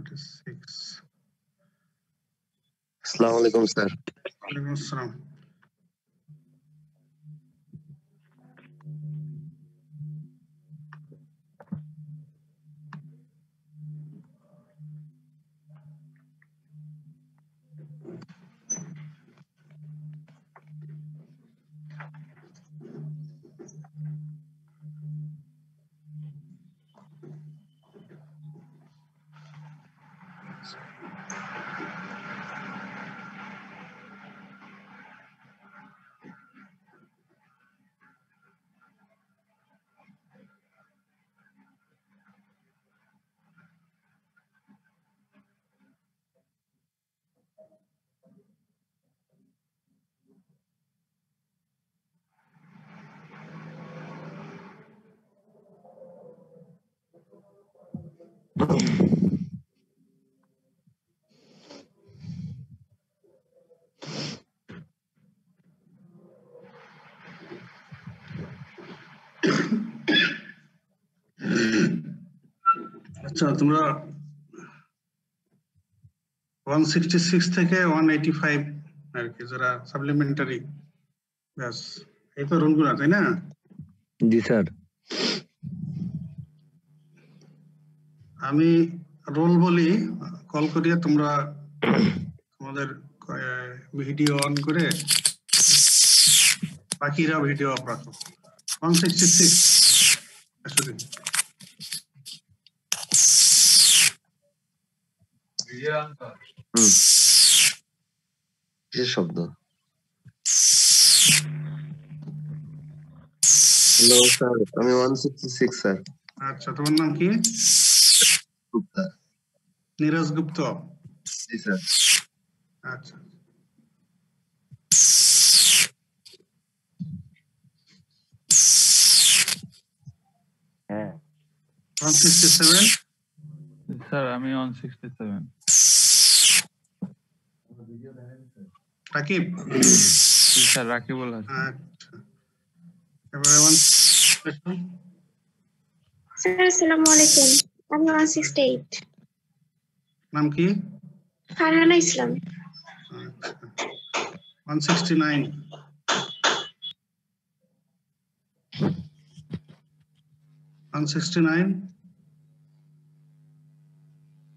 46. আসসালামু আলাইকুম স্যার। ওয়ালাইকুম আসসালাম। আচ্ছা, তোমরা 166 থেকে 185 আর কি যারা সাপ্লিমেন্টারি, ব্যাস এই তো রুলগুলো, তাই না? জি স্যার। আমি রোল বলি, কল করিয়ে তোমরা তোমাদের ভিডিও অন করে বাকিরা ভিডিও অফ রাখো। 166 আসলে কিসের শব্দ? হ্যালো স্যার, আমি 166 স্যার। আচ্ছা, তোমার নাম কি? গুপ্তা। নীরজ গুপ্ত। জি স্যার। আচ্ছা, হ্যাঁ 167। স্যার আমি 167। রাকিব। জি স্যার, রাকিবুল হাসান। আচ্ছা, এবারে 167। স্যার আসসালামু আলাইকুম, আমি 168। নাম কি? ফারহানা ইসলাম। আচ্ছা, 169। 169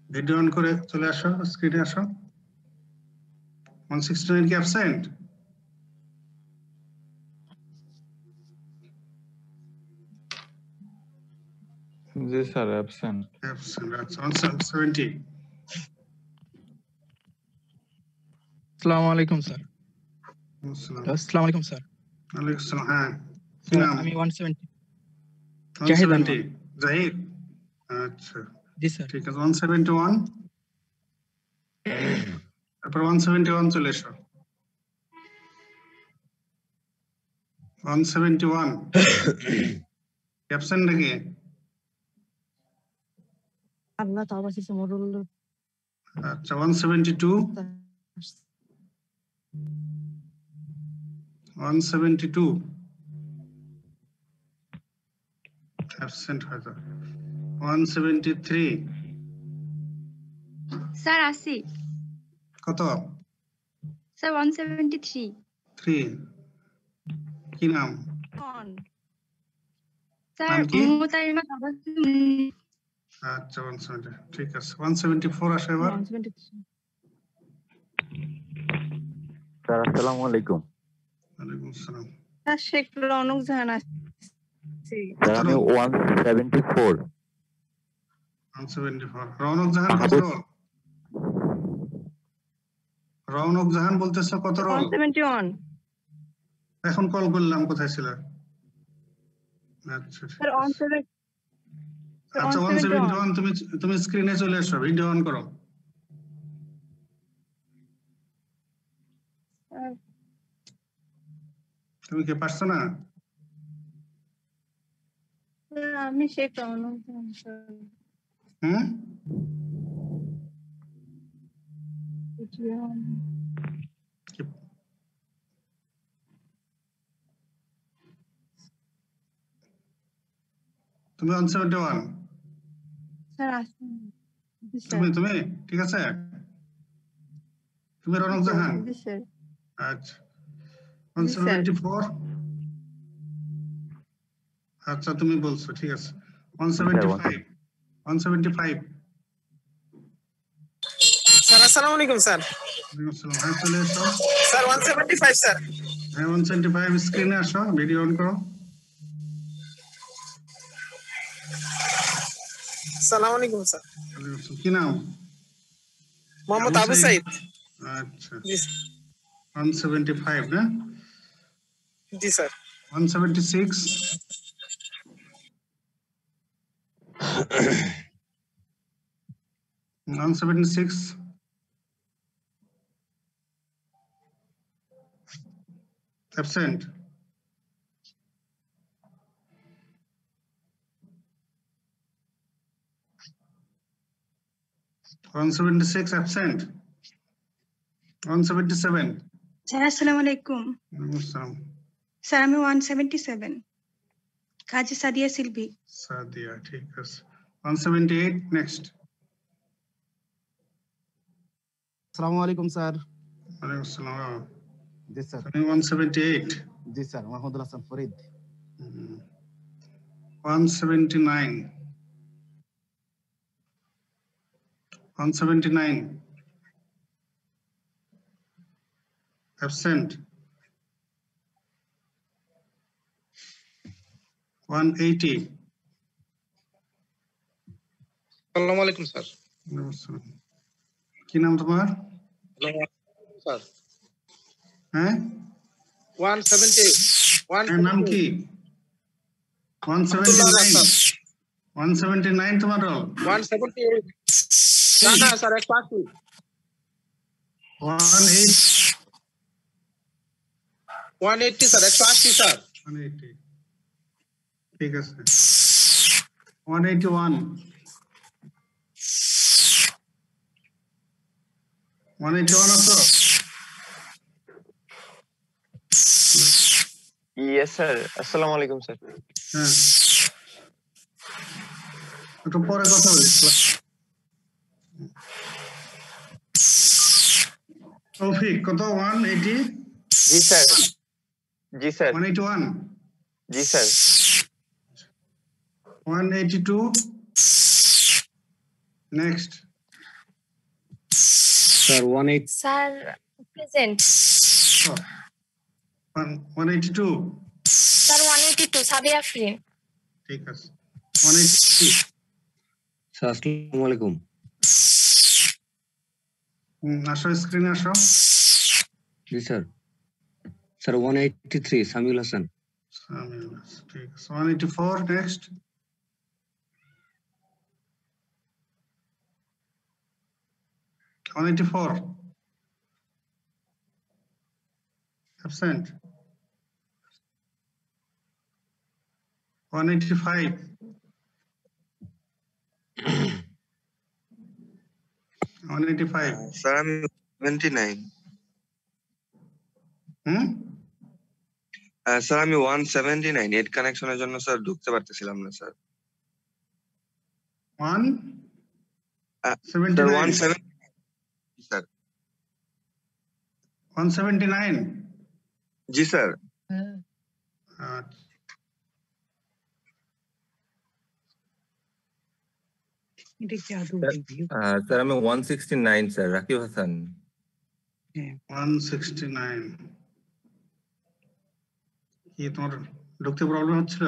ভিডিও অন করে চলে আসো, স্ক্রিনে আসো। 169 কি অ্যাবসেন্ট? জি স্যার, অ্যাবসেন্ট। অ্যাবসেন্ট। আচ্ছা, 170। আসসালামু আলাইকুম স্যার। আসসালাম। আসসালামু আলাইকুম স্যার। ওয়ালাইকুম আসসালাম। হ্যাঁ, কি স্যার নাম? আমি 170 জাহিদ 170 আনোয়ার। জাহিদ। আচ্ছা, জি স্যার। ঠিক আছে। 171, তারপর 171 চলে এসো। 171 অ্যাবসেন্ট নাকি? আল্লাহ তাওবা শেষে মরুল আচ্ছা, 172। 172 অ্যাবসেন্ট হয়তো। 173 স্যার আসি। কত? স্যার 173। 3 কি নাম? স্যার নাম কি? মুতারিমা তাবাসসুম। আচ্ছা, 170 ঠিক আছে। 174 আসে এবার। 173 স্যার আসসালামু আলাইকুম। ওয়ালাইকুম আসসালাম। স্যার শেখ রৌনক জাহান আসছে। স্যার আমি 174। 174 রৌনক জাহান কত মাহবুব। রোল? রৌনক জাহান বলতেছ কত রোল? 171 এখন কল করলাম, কোথায় ছিল? আচ্ছা, স্যার 171 আচ্ছা, 171 তুমি স্ক্রিনে চলে এসো, ভিডিও অন করো। তুমি কি পারছো না? আমি শেখ রৌনক জাহান স্যার। হুম, তুমি 171। স্যার আসুন। তুমি তুমি ঠিক আছে, তুমি রনক জাহান। জি স্যার। আচ্ছা 174। আচ্ছা তুমি বলছো ঠিক আছে 175। 175 স্যার আসসালামু আলাইকুম স্যার। হ্যাঁ চলে এসো। Sir 175 sir. হ্যাঁ 175 স্ক্রিনে আসো, ভিডিও অন করো। আসসালামু আলাইকুম স্যার। কি নাম? মোহাম্মদ আবু সাইদ। আচ্ছা 175 না? জি স্যার। 176 176 absent. (176) absent. 177. স্যার আসসালামু আলাইকুম। Awesome. স্যার আমি 177 কাজী সাদিয়া সিলভি। সাদিয়া ঠিক আছে 178 next. আসসালামু আলাইকুম স্যার। ওয়ালাইকুম আসসালাম। জি স্যার। 178. জি স্যার মাহমুদুল হাসান ফরিদ। 179. 179 absent. 180. আসসালামু আলাইকুম স্যার। কি নাম তোমার? স্যার হ্যাঁ 178 নাম কি? 179 179 তোমার রোল? 178 না না স্যার 180 180 স্যার 180 স্যার 180 ঠিক আছে 181 181 আছো? Yes sir. আসসালামু আলাইকুম স্যার। হ্যাঁ একটু পরে কথা বলি। তৌফিক কত? 180? জি স্যার। জি স্যার। 181? জি sir. 182 next. Sir 180 sir present. 182 sir 182 Sadia Afrin. ঠিক আছে 183 স্যার আসসালামু আলাইকুম। আসো স্ক্রিনে আসো। জি স্যার। স্যার 183 সামিউল হাসান। ঠিক আছে 184 next. (184) absent. 185 185 স্যার আমি 79। স্যার আমি 179 নেট কানেকশনের জন্য স্যার ঢুকতে পারতেছিলাম না স্যার। 179 স্যার 179 জি স্যার। স্যার আমি 169 স্যার রাকিব হাসান। 169 কি তোমার ঢুকতে প্রবলেম হচ্ছিল?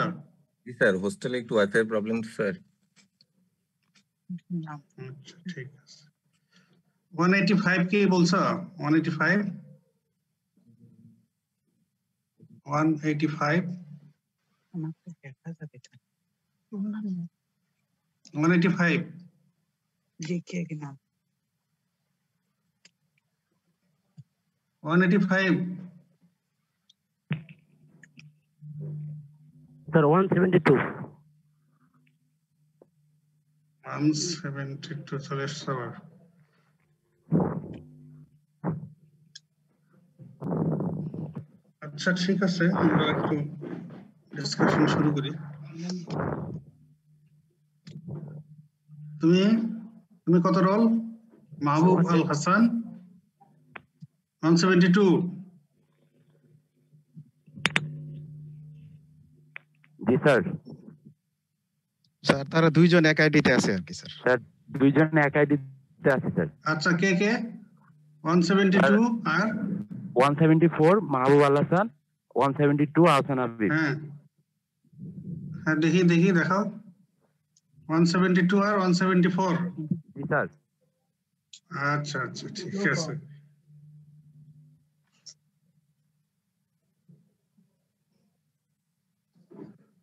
জি স্যার হোস্টেলে একটু ওয়াইফাই প্রবলেম স্যার। আচ্ছা ঠিক আছে 185 কি বলছো? 185 185 185 185 স্যার 172 172 চলে এসছে আবার। আচ্ছা ঠিক আছে আমরা একটু ডিসকাশন শুরু করি। তুমি তুমি কত রোল? মাহবুব আল হাসান 172। জি স্যার। স্যার তারা দুইজন এক আইডিতে আছে আর কি স্যার। স্যার দুইজন এক আইডিতে আছে স্যার। আচ্ছা কে কে? 172 আর 174 মাহবুব আল হাসান, 172 আহসান হাবিব। হ্যাঁ হ্যাঁ দেখি দেখাও। 172 আর 174। জি স্যার। আচ্ছা ঠিক আছে।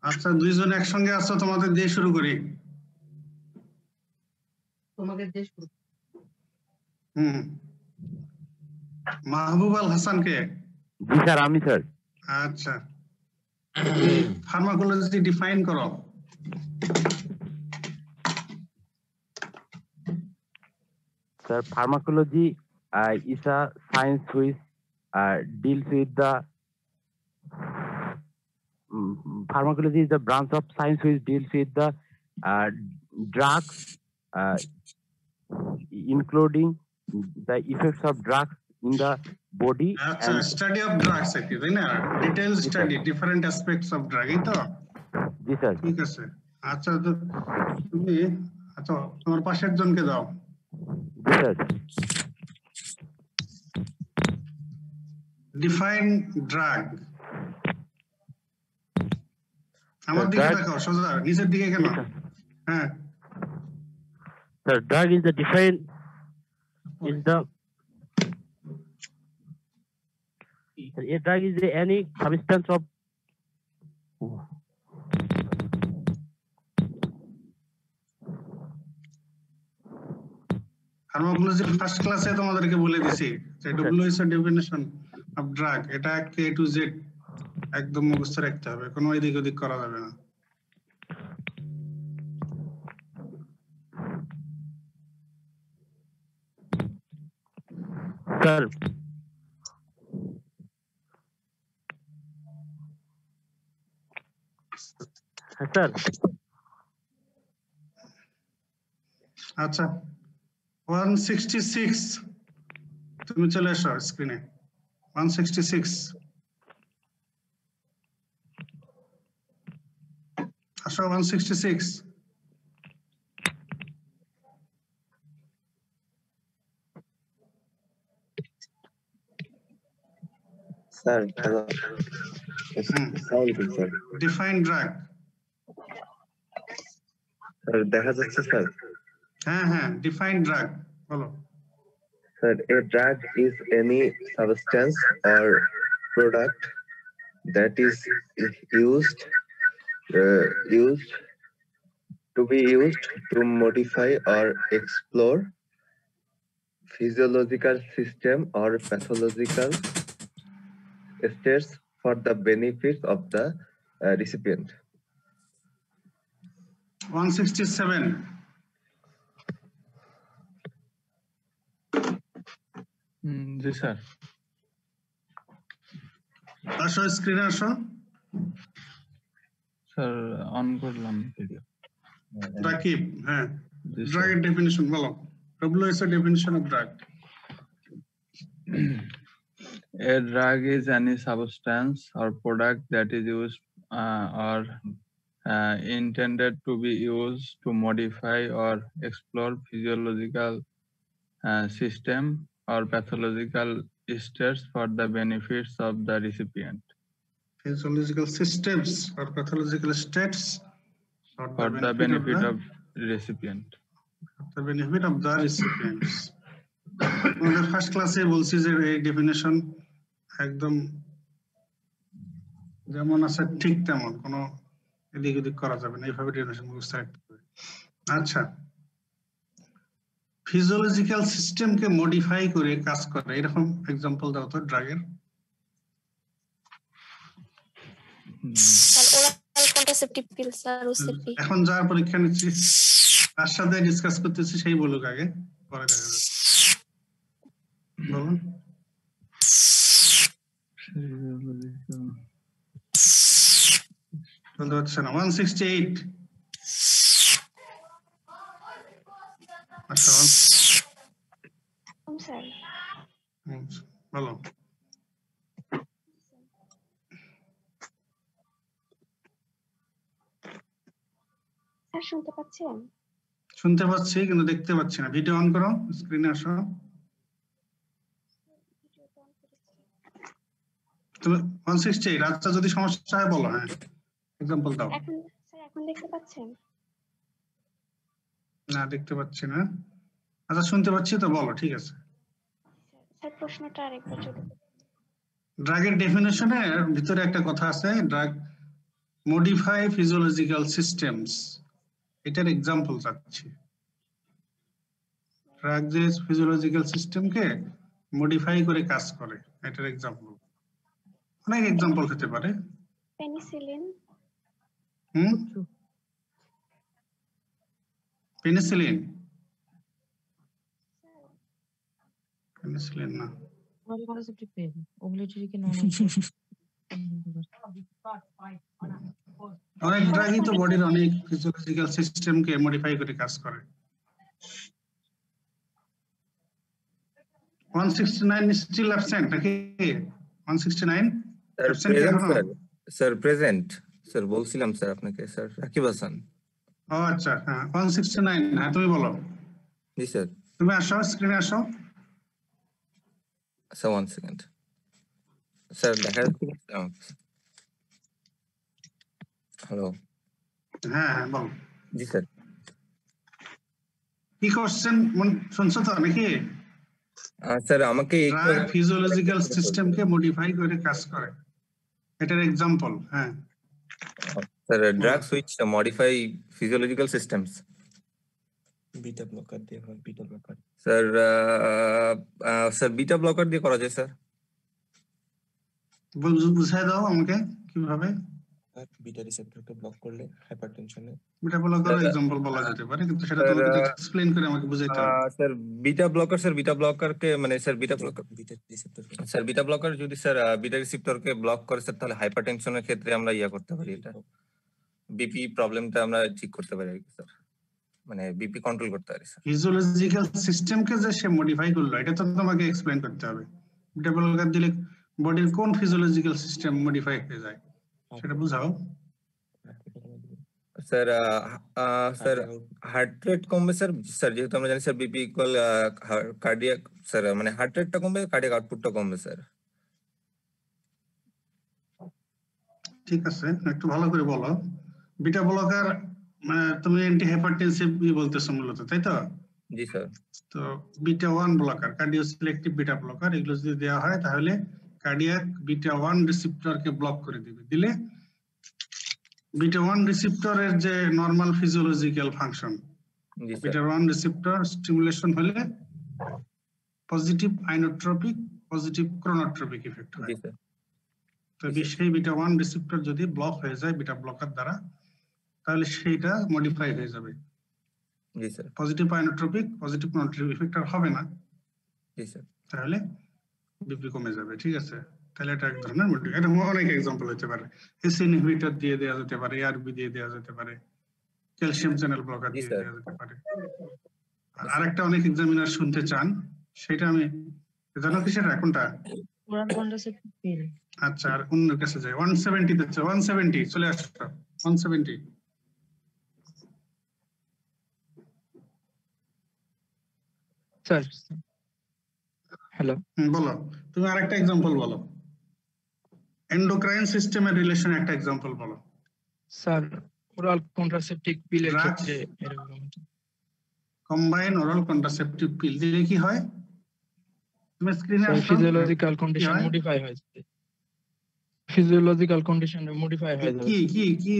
আচ্ছা দুইজন একসঙ্গে আসছো, তোমাদের দিয়ে শুরু করি। মাহবুব আল হাসান কে? জি স্যার আমি স্যার। আচ্ছা ফার্মাকোলজি ডিফাইন করো। Sir, pharmacology is a science which deals with the pharmacology is a branch of science which deals with the drugs, including the effects of drugs in the body. আচ্ছা study of drugs কি তাই না? Detail study different aspects of drug, এই তো? জি sir. ঠিক আছে। আচ্ছা তুমি তোমার পাশের জনকে দাও। জি স্যার। Define drug. আমার দিকে তাকাও, সোজা নিচের দিকে কেন? হ্যাঁ sir, drug is the define is the a drug is any substance of pharmacology first ক্লাসে তোমাদেরকে বলে দিছি যে ডব্লিউএইচও ডেফিনিশন অফ ড্রাগ, এটা কে টু জেড একদম মুখস্থ রাখতে হবে, কোনো এদিক ওদিক করা যাবে না। স্যার স্যার আচ্ছা 166 তুমি চলে এসো স্ক্রিনে। 166 আসো। 166 sir hello sir define drug. Sir দেখা যাচ্ছে স্যার? হ্যাঁ ডিফাইন ড্রাগ বলো। Sir, a drug is any substance or product that is used to modify or explore physiological system or pathological states for the benefits of the recipient. 167 G sir. আসো স্ক্রিনে আসো। Sir on করলাম video. Rakib হ্যাঁ ড্রাগের definition বলো। WHO definition of drug. A drug is any substance or product that is used or intended to be used to modify or explore physiological system or pathological states for the benefits of the recipient. Physiological systems or pathological states for the benefit of recipient. The benefit of the recipients. আমাদের first ক্লাসে বলছি যে এই definition একদম যেমন আছে ঠিক তেমন, কোনো এদিক ওদিক করা যাবে না, এইভাবে ডেফিনিশন মুখস্থ রাখতে হবে। আচ্ছা ফিজিওলজিক্যাল সিস্টেমকে মডিফাই করে কাজ করে এরকম এক্সাম্পল দাও তো ড্রাগের। এখন যার পরীক্ষা নিচ্ছি তার সাথে ডিসকাস করতেছি সেই বলুক আগে, পরে দেখা যাবে। বলুন। বলতে পারছে না। 168 আচ্ছা স্যার বলো। স্যার শুনতে পাচ্ছেন? শুনতে পাচ্ছি কিন্তু দেখতে পাচ্ছি না। ভিডিও অন করো, স্ক্রিনে আসো। তুমি 168 আচ্ছা, যদি সমস্যা হয় বলো। হ্যাঁ, এক্সাম্পল দাও। এখন স্যার এখন দেখতে পাচ্ছেন? না, দেখতে পাচ্ছি না। আচ্ছা, শুনতে পাচ্ছি তো, বলো। ঠিক আছে। স্যার প্রশ্নটা আরেকবার যদি ড্রাগের ডেফিনেশনের ভিতরে একটা কথা আছে, ড্রাগ মডিফাই ফিজিওলজিক্যাল সিস্টেমস। এটার এক্সাম্পল চাচ্ছি। ড্রাগ যে ফিজিওলজিক্যাল সিস্টেমকে মডিফাই করে কাজ করে, এটার এক্সাম্পল। অনেক এক্সাম্পল হতে পারে। পেনিসিলিন। পেনিসিলিন? পেনিসিলিন না। অনেক ড্রাগই তো বডির অনেক ফিজিওলজিক্যাল সিস্টেমকে মডিফাই করে কাজ করে। 169 স্টিল অ্যাবসেন্ট নাকি? 169 অ্যাবসেন্ট এখনো? স্যার প্রেজেন্ট স্যার, বলছিলাম স্যার আপনাকে, স্যার রাকিব হাসান। ও আচ্ছা, হ্যাঁ 169। হ্যাঁ, তুমি বলো। জি স্যার। তুমি আসো, স্ক্রিনে আসো। আচ্ছা, 1 সেকেন্ড স্যার, দেখা যাচ্ছে কি? হ্যালো। হ্যাঁ হ্যাঁ, বলো। জি স্যার। কি কোশ্চেন শুনছো তো নাকি? স্যার আমাকে ড্রাগ ফিজিওলজিক্যাল সিস্টেমকে মডিফাই করে কাজ করে, এটার এক্সাম্পল। হ্যাঁ sir, drugs which modify physiological systems. Beta blocker দিয়ে হয়, beta blocker. Sir sir beta blocker দিয়ে করা যায় স্যার। বুঝাই দাও আমাকে কিভাবে। বিটা রিসেপ্টরকে ব্লক করলে হাইপারটেনশনে বিটা ব্লকার এক্সাম্পল বলা যেতে পারে, কিন্তু সেটা তোমাকে এক্সপ্লেইন করে আমাকে বুঝাইতে হবে। Sir beta blocker, sir beta ব্লকারকে মানে sir beta blocker, beta receptor. Sir beta blocker যদি স্যার বিটা রিসেপ্টরকে ব্লক করে স্যার, তাহলে হাইপারটেনশনের ক্ষেত্রে আমরা ইয়া করতে পারি, এটা বিপি প্রবলেমটা আমরা ঠিক করতে পারি স্যার, মানে বিপি কন্ট্রোল করতে পারি স্যার। ফিজিওলজিক্যাল সিস্টেমকে যে সে মডিফাই করলো, এটা তো তোমাকে এক্সপ্লেইন করতে হবে। বিটা ব্লকার দিলে বডির কোন ফিজিওলজিক্যাল সিস্টেম মডিফাই হয়ে যায় সেটা বুঝাও। স্যার স্যার হার্ট রেট কমবে স্যার। স্যার যেহেতু আমরা জানি sir BP equal cardiac, sir মানে হার্ট রেটটা কমবে, কার্ডিয়াক আউটপুটটা কমবে স্যার। ঠিক আছে, একটু ভালো করে বলো। বিটা ব্লকার তুমি অ্যান্টি হাইপারটেনসিভ বলতেছো মূলত, তাই তো? জি স্যার। তো beta 1 blocker, cardio selective beta blocker, এগুলো যদি দেওয়া হয় তাহলে কার্ডিয়াক বিটা 1 রিসেপ্টরকে ব্লক করে দিবে। দিলে বিটা 1 রিসেপ্টরের যে normal physiological function, beta 1 receptor stimulation হলে positive inotropic, positive chronotropic effect হয়। তো সেই বিটা 1 রিসেপ্টর যদি ব্লক হয়ে যায় বিটা ব্লকার দ্বারা, তাহলে সেইটা মডিফাই হয়ে যাবে। জি sir. Positive inotropic, positive chronotropic effect আর হবে না। জি স্যার। তাহলে বিপি কমে যাবে। ঠিক আছে, তাহলে এটা এক ধরনের মডিফাই। এটা অনেক এক্সাম্পল হতে পারে। এসি ইনহিবিটর দিয়ে দেওয়া যেতে পারে, আরবি দিয়ে দেওয়া যেতে পারে, ক্যালসিয়াম চ্যানেল ব্লকার দিয়ে দেওয়া যেতে পারে। আর আরেকটা অনেক এক্সামিনার শুনতে চান, সেটা আমি জানো কি সেটা কোনটা? আচ্ছা, আর অন্যের কাছে যাই। 170 তে 170 চলে আসো। 170 স্যার হ্যালো, বলো। তুমি আরেকটা এক্সাম্পল বলো। এন্ডোক্রাইন সিস্টেমের রিলেশন একটা এক্সাম্পল বলো। স্যার ওরাল কন্ট্রাসেপটিভ পিলের ক্ষেত্রে এরকম কম্বাইন ওরাল কন্ট্রাসেপটিভ পিল দিলে কি হয়? তুমি স্ক্রিনে আসো। ফিজিওলজিক্যাল কন্ডিশন মডিফাই হয় যায়। ফিজিওলজিক্যাল কন্ডিশন মডিফাই হয় যায়। কি কি কি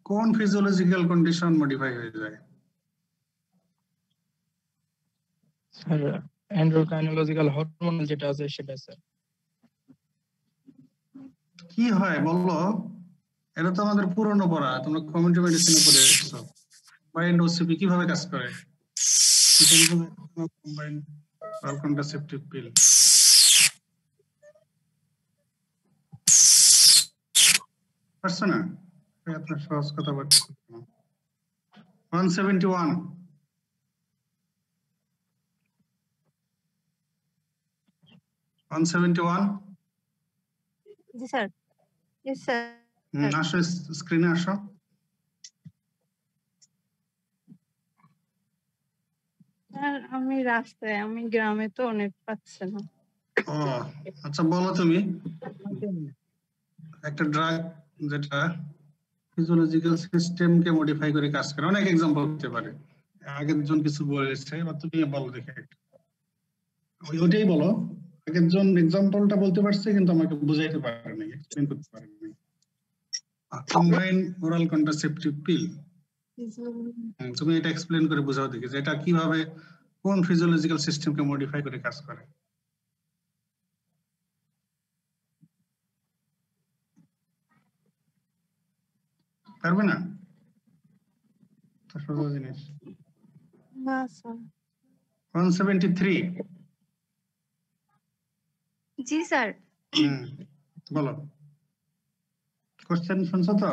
কোন ফিজিওলজিক্যাল কন্ডিশন মডিফাই হয়ে যায়? স্যার এন্ডোক্রাইনোলজিক্যাল হরমোনাল যেটা আছে সেটা স্যার। কি হয় বলো? এটা তো আমাদের পুরনো পড়া, তোমরা কমিউনিটি মেডিসিনে পড়ে এসেছো। কম্বাইন্ড ওসিপি কিভাবে কাজ করে? কম্বাইন্ড ওরাল কন্ট্রাসেপটিভ পিল পারছো না? আপনার সহজ কথা বলছি। 171 171 জি স্যার। Yes sir. আসো স্ক্রিনে আসো। স্যার আমি রাস্তায়, আমি গ্রামে তো নেট পাচ্ছে না। ও আচ্ছা, বলো তুমি একটা ড্রাগ যেটা ফিজিওলজিক্যাল সিস্টেমকে মডিফাই করে কাজ করে, অনেক এক্সাম্পল হতে পারে। আগের জন কিছু বলেছে, এবার তুমি বলো দেখে একটা। ওইটাই বলো, আগের জন এক্সাম্পলটা বলতে পারছে কিন্তু আমাকে বুঝাইতে পারেনি, এক্সপ্লেইন করতে পারেনি। কম্বাইন ওরাল কন্ট্রাসেপটিভ পিল, তুমি এটা এক্সপ্লেইন করে বুঝাও দেখি যে এটা কিভাবে কোন ফিজিওলজিক্যাল সিস্টেমকে মডিফাই করে কাজ করে। পারবে না? তো সোজা জিনিস। না স্যার। 173 জি স্যার। বলো, কোশ্চেন শুনছো তো?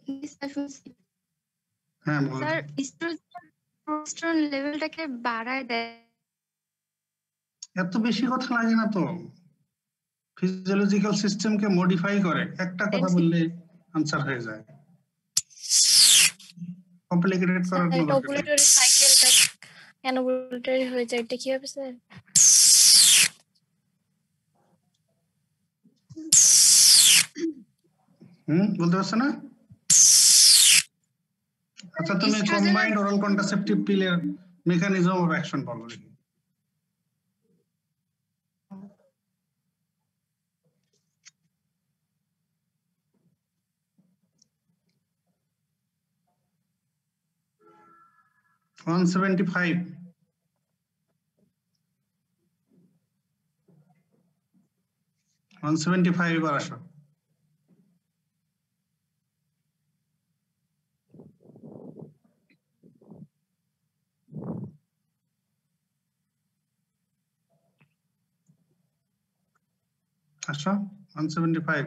জি স্যার শুনছি। হ্যাঁ বলো। স্যার প্রোস্টেরন লেভেলটাকে বাড়ায় দেয়। এত বেশি কথা লাগে না তো, ফিজিওলজিক্যাল সিস্টেমকে মডিফাই করে, একটা কথা বললে আনসার হয়ে যায়, কমপ্লিকেটেড করার কোনো দরকার নেই। ওভুলেটরি সাইকেলটা কেন ওভুলেটরি হয়ে যায়, এটা কি হবে স্যার? বলতে পারছো না? আচ্ছা তুমি কম্বাইন্ড ওরাল কন্ট্রাসেপটিভ পিলের মেকানিজম অফ অ্যাকশন বলো দেখি। One 75 175 এবার আসো। আসো 175।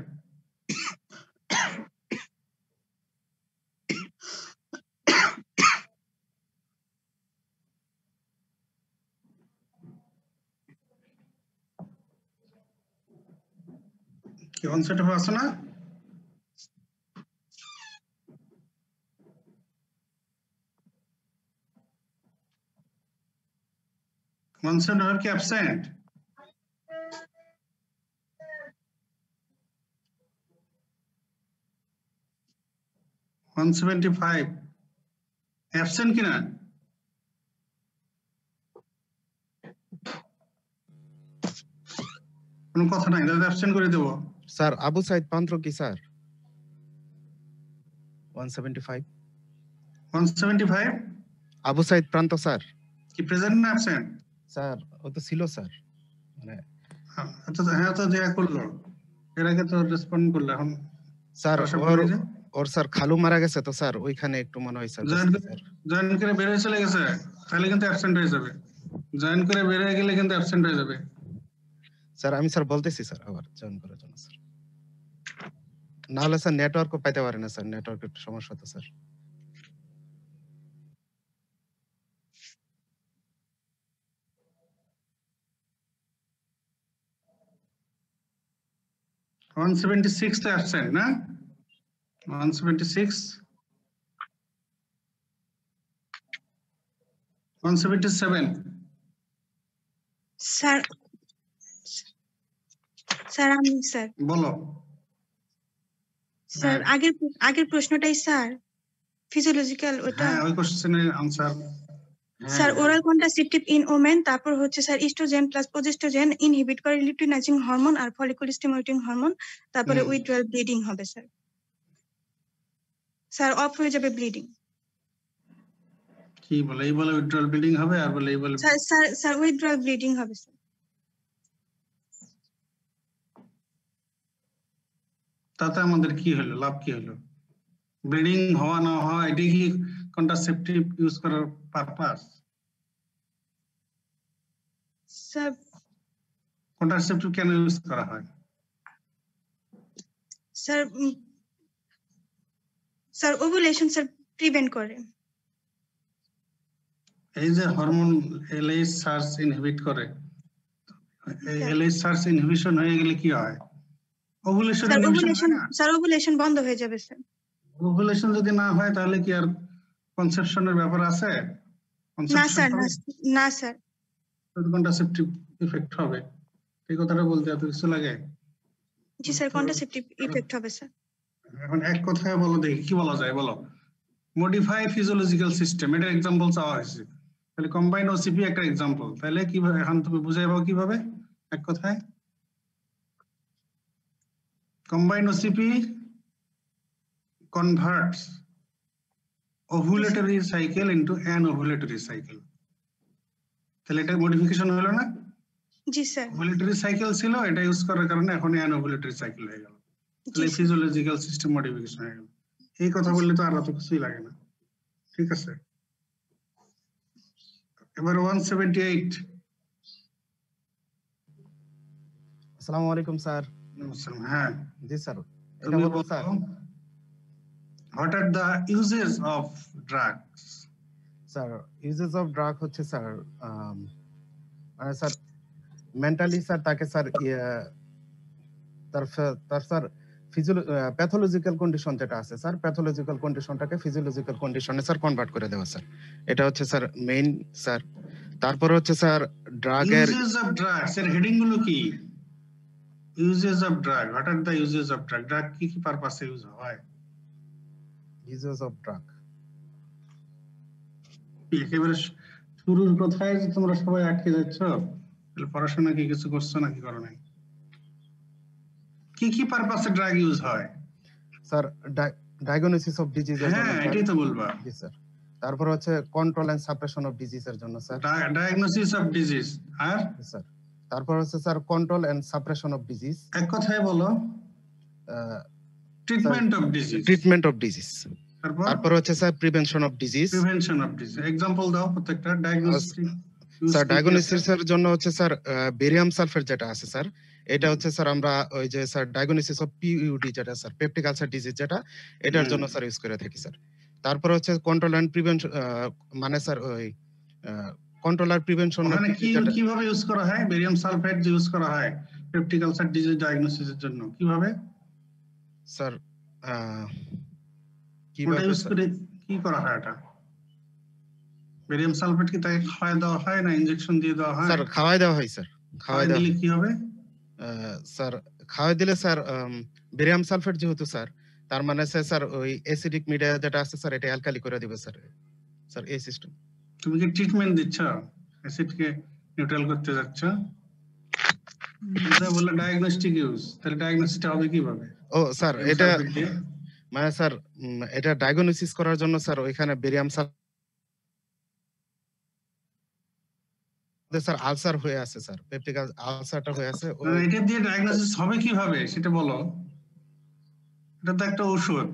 কি 175 আসো না? কি অ্যাবসেন্ট? অ্যাবসেন্ট কিনা? কোনো কথা নাই, তাহলে অ্যাবসেন্ট করে দেবো। স্যার আবু সাইদ পান্ত্র কি স্যার? 175 175 আবু সাইদ প্রান্ত স্যার কি প্রেজেন্ট না অ্যাবসেন্ট? স্যার ও তো ছিল স্যার, মানে আচ্ছা হ্যাঁ তো দেয়া করলো, এর আগে তো রেসপন্ড করলো, এখন স্যার ওর স্যার খালু মারা গেছে তো স্যার, ওইখানে একটু মনে হয় স্যার জয়েন করে বের হয়ে চলে গেছে, তাহলে কিন্তু অ্যাবসেন্ট হয়ে যাবে। জয়েন করে বের হয়ে গেলে কিন্তু অ্যাবসেন্ট হয়ে যাবে। স্যার আমি স্যার বলতেছি স্যার আবার জয়েন করার জন্য স্যার, না হলে স্যার নেটওয়ার্কও পাইতে পারে না স্যার, নেটওয়ার্ক একটু সমস্যা তো স্যার। ওয়ান 176 তো অ্যাবসেন্ট না? 176 177 স্যার স্যার আমি স্যার বলো। স্যার আগের প্রশ্নটাই স্যার ফিজিওলজিক্যাল ওটা। হ্যাঁ ওই কোশ্চেনের answer. Sir oral contraceptive in women, তারপর হচ্ছে স্যার ইস্ট্রোজেন প্লাস প্রজেস্ট্রোজেন ইনহিবিট করে লিউটিনাইজিং হরমোন আর ফলিকুল স্টিমুলেটিং হরমোন, তারপরে উইথড্রয়াল ব্লিডিং হবে স্যার। স্যার অফ হয়ে যাবে ব্লিডিং। কি বলে এই বলে উইথড্রয়াল ব্লিডিং হবে, আর বলে এই বলে স্যার উইথড্রয়াল ব্লিডিং হবে স্যার। তাতে আমাদের কি হলো, লাভ কি হলো? ব্লিডিং হওয়া না হওয়া এটি কি কন্ট্রাসেপটিভ ইউজ করার পারপাস? স্যার কন্ট্রাসেপটিভ কেন ইউজ করা হয়? স্যার ওভুলেশন স্যার প্রিভেন্ট করে। এই যে হরমোন এলএইচ সার্চ ইনহিবিট করে, এলএইচ সার্চ ইনহিবিশন হয়ে গেলে কি হয়? Ovulation sir inhibition ovulation sir ovulation বন্ধ হয়ে যাবে স্যার। ওভুলেশন যদি না হয় তাহলে কি আর কনসেপশনের ব্যাপার আছে? না স্যার না স্যার কন্ট্রাসেপটিভ ইফেক্ট হবে, এই কথাটা বলতে এত কিছু লাগে? জি স্যার কন্ট্রাসেপটিভ ইফেক্ট হবে স্যার। এখন এক কথায় বলো দেখি কি বলা যায় বলো। মডিফাই ফিজিওলজিক্যাল সিস্টেম, এটার এক্সাম্পল চাওয়া হয়েছে, তাহলে কম্বাইন্ড ওসিপি একটা এক্সাম্পল, তাহলে কিভাবে এখন তুমি বুঝাইবা কিভাবে এক কথায়? Combined OCP converts ovulatory cycle into anovulatory cycle, তাহলে এটা মডিফিকেশন হলো না? জি স্যার। ওভুলেটরি সাইকেল ছিল, এটা ইউজ করার কারণে এখন অ্যানোভুলেটরি সাইকেল হয়ে গেল, তাহলে ফিজিওলজিক্যাল সিস্টেম মডিফিকেশন হয়ে গেল। এই কথা বললে তো আর অত কিছুই লাগে না, ঠিক আছে? এবার 178। আসসালামু আলাইকুম স্যার। হ্যাঁ জি স্যার, এটা বলো sir. What are the uses of drugs? Sir uses of drug হচ্ছে স্যার মানে স্যার মেন্টালি স্যার তাকে স্যার তার স্যার প্যাথোলজিক্যাল কন্ডিশন যেটা আছে স্যার, প্যাথোলজিক্যাল কন্ডিশনটাকে ফিজিওলজিক্যাল কন্ডিশনে স্যার কনভার্ট করে দেওয়া স্যার, এটা হচ্ছে স্যার মেইন স্যার। তারপর হচ্ছে স্যার ড্রাগের ইউজেস অফ ড্রাগস এর হেডিং গুলো কি? Uses of drug, what are the uses of drug? Drug কি কি পারপাসে ইউজ হয়? ইউজেস অফ ড্রাগ একেবারে শুরুর কথায় যে তোমরা সবাই আটকে যাচ্ছ, তাহলে পড়াশোনা কি কিছু করছো নাকি করো নাই? কি কি পারপাসে ড্রাগ ইউজ হয়? স্যার ডায়াগনোসিস অফ ডিজিজ এর জন্য, হ্যাঁ এটাই তো বলবা। জি স্যার। তারপর হচ্ছে control and suppression of disease এর জন্য স্যার, ডায়াগনোসিস অফ ডিজিজ। আর স্যার তারপর হচ্ছে sir control and suppression of disease. এক কথায় বলো treatment of disease, treatment of disease. তারপর হচ্ছে sir prevention of disease. Prevention of disease example দাও প্রত্যেকটা। ডায়াগনোসিস স্যার ডায়াগনোসিসের জন্য হচ্ছে স্যার বেরিয়াম সালফেট যেটা আছে স্যার, এটা হচ্ছে স্যার আমরা ওই যে স্যার ডায়াগনোসিস অফ পিইউডি যেটা স্যার পেপটিক আলসার ডিজিজ যেটা, এটার জন্য স্যার ইউজ করে থাকি স্যার। তারপর হচ্ছে কন্ট্রোল এন্ড প্রিভেনশন মানে স্যার ওই কন্ট্রোল আর প্রিভেনশন মানে কিভাবে ইউজ করা হয়? বেরিয়াম সালফেট ইউজ করা হয় পেপটিক আলসার ডিজিজ ডায়াগনোসিসের জন্য, কিভাবে স্যার? কিভাবে ইউজ করে কি করা হয়? এটা বেরিয়াম সালফেট কি তাকে খাওয়ায় দেওয়া হয় না ইনজেকশন দিয়ে দেওয়া হয়? স্যার খাওয়ায় দেওয়া হয় স্যার। খাওয়ায় দিলে কি হবে স্যার? খাওয়ায় দিলে স্যার বেরিয়াম সালফেট যেহেতু স্যার, তার মানে স্যার ওই অ্যাসিডিক মিডিয়া যেটা আছে স্যার, এটা অ্যালকালি করে দিবে স্যার। স্যার এই সিস্টেম। তুমি কি ট্রিটমেন্ট দিচ্ছ? অ্যাসিডকে নিউট্রাল করতে যাচ্ছ? এটা বললে ডায়াগনস্টিক ইউজ, তাহলে ডায়াগনোসিসটা হবে কিভাবে? ও স্যার এটা মানে স্যার এটা ডায়াগনোসিস করার জন্য স্যার ওইখানে বেরিয়াম স্যার আলসার হয়ে আছে স্যার, পেপটিক আলসারটা হয়ে আছে। এটা দিয়ে ডায়াগনোসিস হবে কিভাবে সেটা বলো। এটা তো একটা ওষুধ,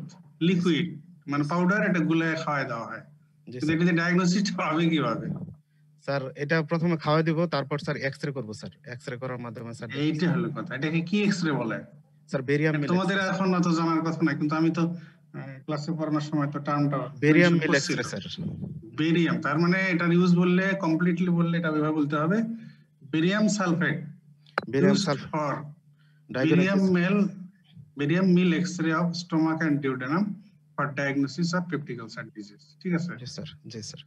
লিকুইড মানে পাউডার, এটা গুলায় খাওয়ায় দেওয়া হয়, কিন্তু এটা দিয়ে ডায়াগনোসিস হবে কিভাবে? স্যার এটা প্রথমে খাওয়াই দিব, তারপর স্যার এক্সরে করব স্যার। এক্সরে করার মাধ্যমে স্যার এইটা হলো কথা। এটাকে কি এক্সরে বলে? স্যার বেরিয়াম মিল। তোমাদের এখন না তো জানার কথা না, কিন্তু আমি তো ক্লাসে পড়ানোর সময় তো টার্মটা barium meal x-ray sir. Barium, তার মানে এটার ইউজ বললে কমপ্লিটলি বললে এটা এভাবে বলতে হবে, barium sulphate for barium meal x-ray of stomach and duodenum for diagnosis of peptic ulcer disease. ঠিক আছে? জি স্যার। জি স্যার।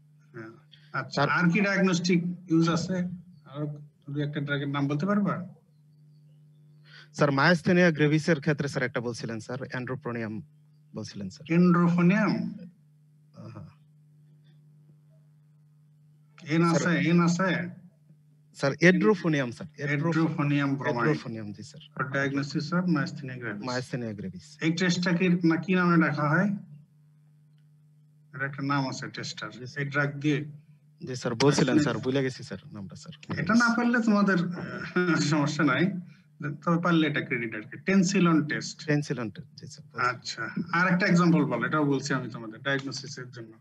আচ্ছা, আর কি ডায়াগনস্টিক ইউজ আছে? আর দুই একটা ড্রাগের নাম বলতে পারবা? স্যার মায়াস্থেনিয়া গ্রেভিসের ক্ষেত্রে স্যার একটা বলছিলেন স্যার, অ্যান্ড্রোপোনিয়াম বলছিলেন স্যার। অ্যান্ড্রোফোনিয়াম এন আছে sir. Edrophonium sir. Edrophonium bromide. Edrophonium জি sir. For diagnosis of myasthenia gravis. Myasthenia gravis এই টেস্টটা কি নামে রাখা হয়? এর একটা নাম আছে টেস্টার, এই ড্রাগ দিয়ে। জি স্যার বলছিলেন স্যার, ভুলে গেছি স্যার নামটা স্যার। এটা না পারলে তোমাদের সমস্যা নাই, তবে পারলে এটা ক্রেডিট আর কি। টেনসিলন টেস্ট। টেনসিলন টেস্ট জি স্যার। আচ্ছা, আর একটা एग्जांपल বলো, এটাও বলছি আমি তোমাদের ডায়াগনোসিসের জন্য।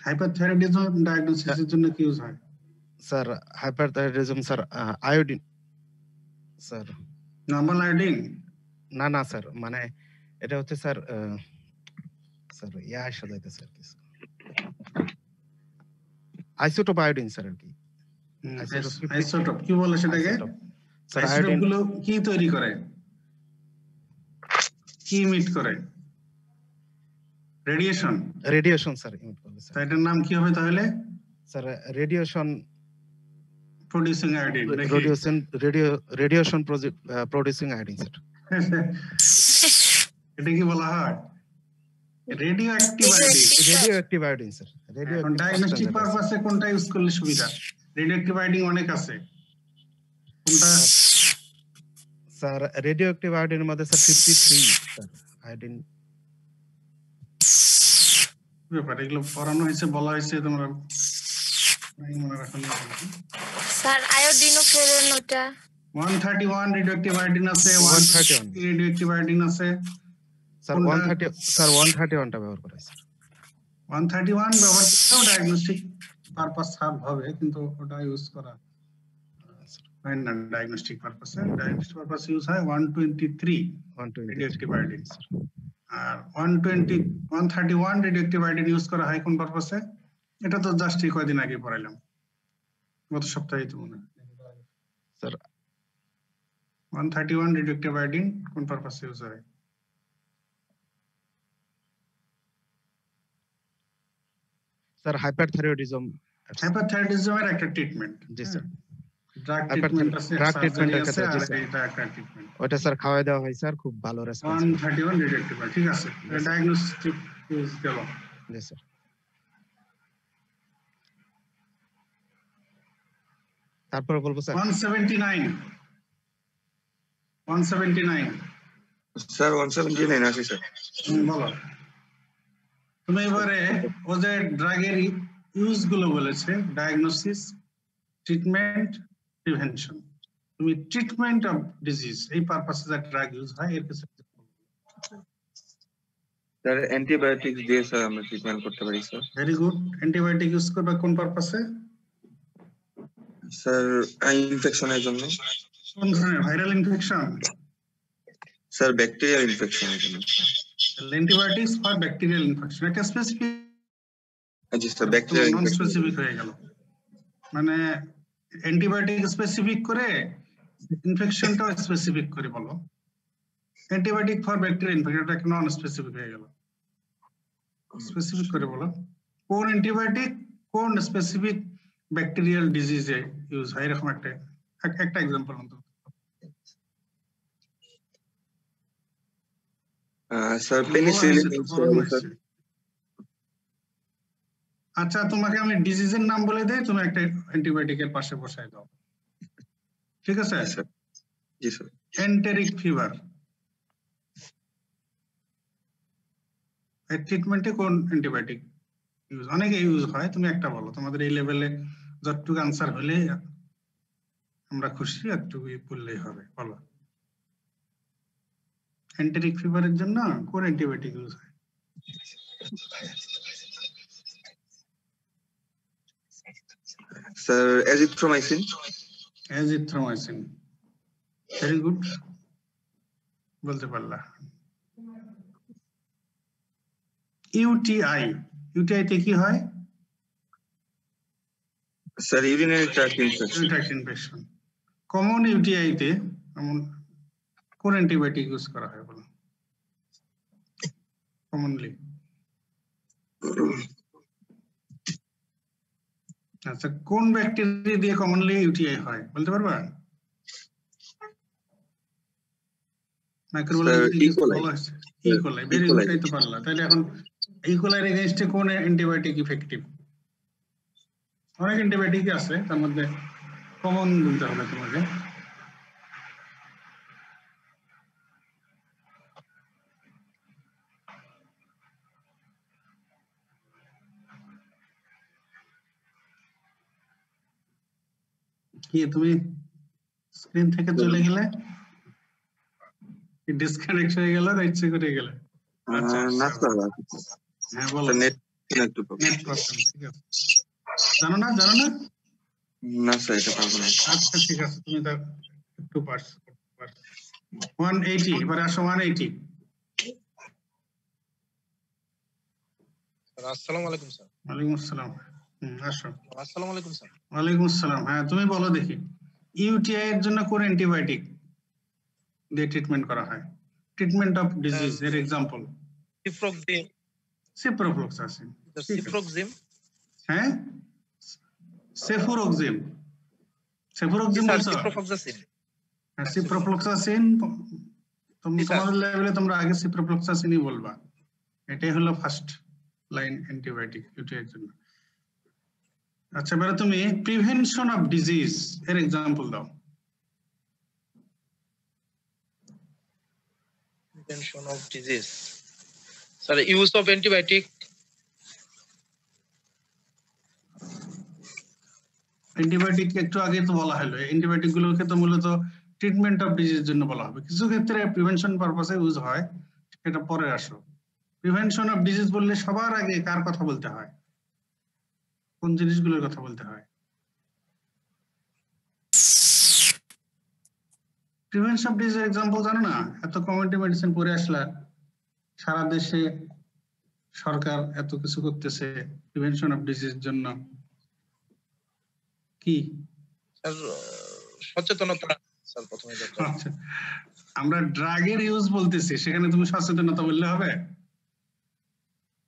হাইপারথাইরয়েডিজম ডায়াগনোসিসের জন্য কি ইউজ হয়? Sir hyperthyroidism sir iodine sir. Normal iodine? না না স্যার, মানে এটা হচ্ছে স্যার স্যার ইয়া আসা যাইতেছে আর কি আইসোটোপ আয়োডিন স্যার আর কি আইসোটোপ কি বলে সেটাকে? স্যার আইসোটোপ আয়োডিন গুলো কি তৈরি করে, কি ইমিট করে? রেডিয়েশন। রেডিয়েশন স্যার ইমিট করে স্যার। এটার নাম কি হবে তাহলে? Sir radiation producing iodine. Radiation producing iodine sir. এটা কি বলা হয়? Radio active iodine. Radio active iodine sir. Radio এখন ডায়াগনস্টিক পারপাসে কোনটা ইউজ করলে সুবিধা? রেডিও অ্যাক্টিভ আয়োডিন অনেক আছে, কোনটা? স্যার রেডিও অ্যাক্টিভ আয়োডিনের মধ্যে স্যার 53 স্যার আয়োডিন ব্যাপার এগুলো পড়ানো হয়েছে, বলা হয়েছে, তোমরা মনে রাখো না। স্যার আয়োডিনো ফ্লোরিন ওটা 131 রেডিওঅ্যাক্টিভ আয়োডিন আছে, 131 রেডিওঅ্যাক্টিভ আয়োডিন আছে। স্যার 130 স্যার 131 টা ব্যবহার করা স্যার। 131 ব্যবহার করতেও ডায়াগনস্টিক পারপাস সার্ভ হবে, কিন্তু ওটা ইউজ করা হয় না ডায়াগনস্টিক পারপাসে। ডায়াগনস্টিক পারপাসে ইউজ হয় 123 রেডিওঅ্যাক্টিভ আয়োডিন। আর 131 রেডিওঅ্যাক্টিভ আয়োডিন ইউজ করা হয় কোন পারপাসে? এটা তো জাস্ট কয়েকদিন আগে পড়াইলাম, গত সপ্তাহে তো মনে হয়। স্যার 131 রেডিওঅ্যাক্টিভ আয়োডিন কোন পারপাসে ইউজ হয়? Sir hyperthyroidism. হাইপারথাইরয়েডিজমের একটা ট্রিটমেন্ট। জি স্যার। ড্রাগ ট্রিটমেন্ট আছে, ড্রাগ ট্রিটমেন্টের আছে, ক্ষেত্রে জি আর স্যার এটা একটা ট্রিটমেন্ট। ওটা স্যার খাওয়াই দেওয়া হয় স্যার, খুব ভালো রেসপন্স। 131 রেডিওঅ্যাক্টিভ, ঠিক আছে। ডায়াগনস্টিক ইউজ গেল। জি স্যার। তারপর বলবো স্যার 179 স্যার 179 আছে স্যার। বলো তুমি এবারে ও যে ড্রাগের ইউজ গুলো বলেছে, ডায়াগনোসিস, ট্রিটমেন্ট, প্রিভেনশন। তুমি ট্রিটমেন্ট অফ ডিজিজ এই পারপাসে যে ড্রাগ ইউজ হয় এর কিছু স্যার অ্যান্টিবায়োটিক্স দিয়ে স্যার আমরা ট্রিটমেন্ট করতে পারি sir. Very good. Antibiotic use করবে কোন পারপাসে? স্যার ইনফেকশনের জন্য। কোন ধরনের ভাইরাল ইনফেকশন? স্যার ব্যাকটেরিয়াল ইনফেকশনের জন্য। অ্যান্টিবায়োটিক্স ফর ব্যাকটেরিয়াল ইনফেকশন, এটা স্পেসিফিক। জি স্যার ব্যাকটেরিয়াল নন ইনফেকশন স্পেসিফিক হয়ে গেল, মানে অ্যান্টিবায়োটিক স্পেসিফিক করে ইনফেকশনটাও স্পেসিফিক করে বলো। অ্যান্টিবায়োটিক ফর ব্যাকটেরিয়াল ইনফেকশন এটা নন স্পেসিফিক হয়ে গেল, স্পেসিফিক করে বলো কোন অ্যান্টিবায়োটিক কোন স্পেসিফিক ব্যাকটেরিয়াল ডিজিজে ইউজ হয়, এরকম একটা এক্সাম্পল অন্তত। Sir penicillin. আচ্ছা তোমাকে আমি ডিজিজের নাম বলে দেই, তুমি একটা অ্যান্টিবায়োটিকের পাশে বসায় দাও, ঠিক আছে? জি স্যার। এন্টেরিক ফিভার এর ট্রিটমেন্টে কোন অ্যান্টিবায়োটিক ইউজ? অনেকে ইউজ হয়, তুমি একটা বলো। তোমাদের এই লেভেলে যতটুকু আনসার হলে আমরা খুশি, একটু বললেই হবে, বলো। এন্টেরিক ফিভারের জন্য কোন অ্যান্টিবায়োটিক ইউজ হয়? Sir azithromycin. Azithromycin, very good, বলতে পারলা। ইউটিআই, ইউটিআই তে কি হয়? Sir urinary tract infection. Common UTI তে কোন অ্যান্টিবায়োটিক ইউজ করা হয় বলো কমনলি? আচ্ছা কোন ব্যাকটেরিয়া দিয়ে কমনলি ইউটিআই হয় বলতে পারবা? মাইক্রোবায়োলজি ইকোলাই, ভেরি গুড, এই তো পারলা। তাহলে এখন ইকোলাইর এগেইনস্টে কোন অ্যান্টিবায়োটিক ইফেক্টিভ? অনেক অ্যান্টিবায়োটিক আছে, তার মধ্যে কমন বলতে হবে তোমাকে। কি তুমি স্ক্রিন থেকে চলে গেলে, ডিসকানেক্ট হয়ে গেল না ইচ্ছে করে গেলে? আচ্ছা না স্যার। হ্যাঁ বলো। নেট একটু নেট প্রবলেম, ঠিক আছে। জানো না? না স্যার এটা পারবো না। আচ্ছা ঠিক আছে, তুমি তো একটু পারছো। 180, এবারে আসো 180। আসসালামু আলাইকুম স্যার। ওয়ালাইকুম আসসালাম। আসো। আসসালামু আলাইকুম স্যার। ওয়ালাইকুম আসসালাম। হ্যাঁ, তুমি বলো দেখি ইউটিআই এর জন্য কোন অ্যান্টিবায়োটিক দিয়ে ট্রিটমেন্ট করা হয়? ট্রিটমেন্ট অফ ডিজিজ এর এক্সাম্পল সিপ্রোক্সিম। সিপ্রোফ্লক্সাসিন। সিপ্রোক্সিম। হ্যাঁ, সেফুরোক্সিম। সেফুরোক্সিম বলছো? সিপ্রোফ্লক্সাসিন। হ্যাঁ, সিপ্রোফ্লক্সাসিন। তোমাদের লেভেলে তোমরা আগে সিপ্রোফ্লক্সাসিনই বলবা। এটাই হলো ফার্স্ট লাইন অ্যান্টিবায়োটিক ইউটিআই এর জন্য। আচ্ছা, এবারে তুমি প্রিভেনশন অফ ডিজিজ এর এক্সাম্পল দাও। Prevention of disease sir, use of antibiotic. Antibiotic একটু আগে তো বলা হলো, অ্যান্টিবায়োটিক গুলোকে তো মূলত ট্রিটমেন্ট অফ ডিজিজ জন্য বলা হবে। কিছু ক্ষেত্রে প্রিভেনশন পারপাসে ইউজ হয়, সেটা পরে আসো। প্রিভেনশন অফ ডিজিজ বললে সবার আগে কার কথা বলতে হয়? কোন জিনিসগুলোর কথা বলতে হয়? প্রিভেনশন অফ ডিজিজ এক্সাম্পল জানো না? এত কমিউনিটি মেডিসিন পড়ে আসলা, সারা দেশে সরকার এত কিছু করতেছে প্রিভেনশন অফ ডিজিজ জন্য। কি স্যার সচেতনতা স্যার প্রথমে দরকার। আচ্ছা, আমরা ড্রাগের ইউজ বলতেছি, সেখানে তুমি সচেতনতা বললে হবে?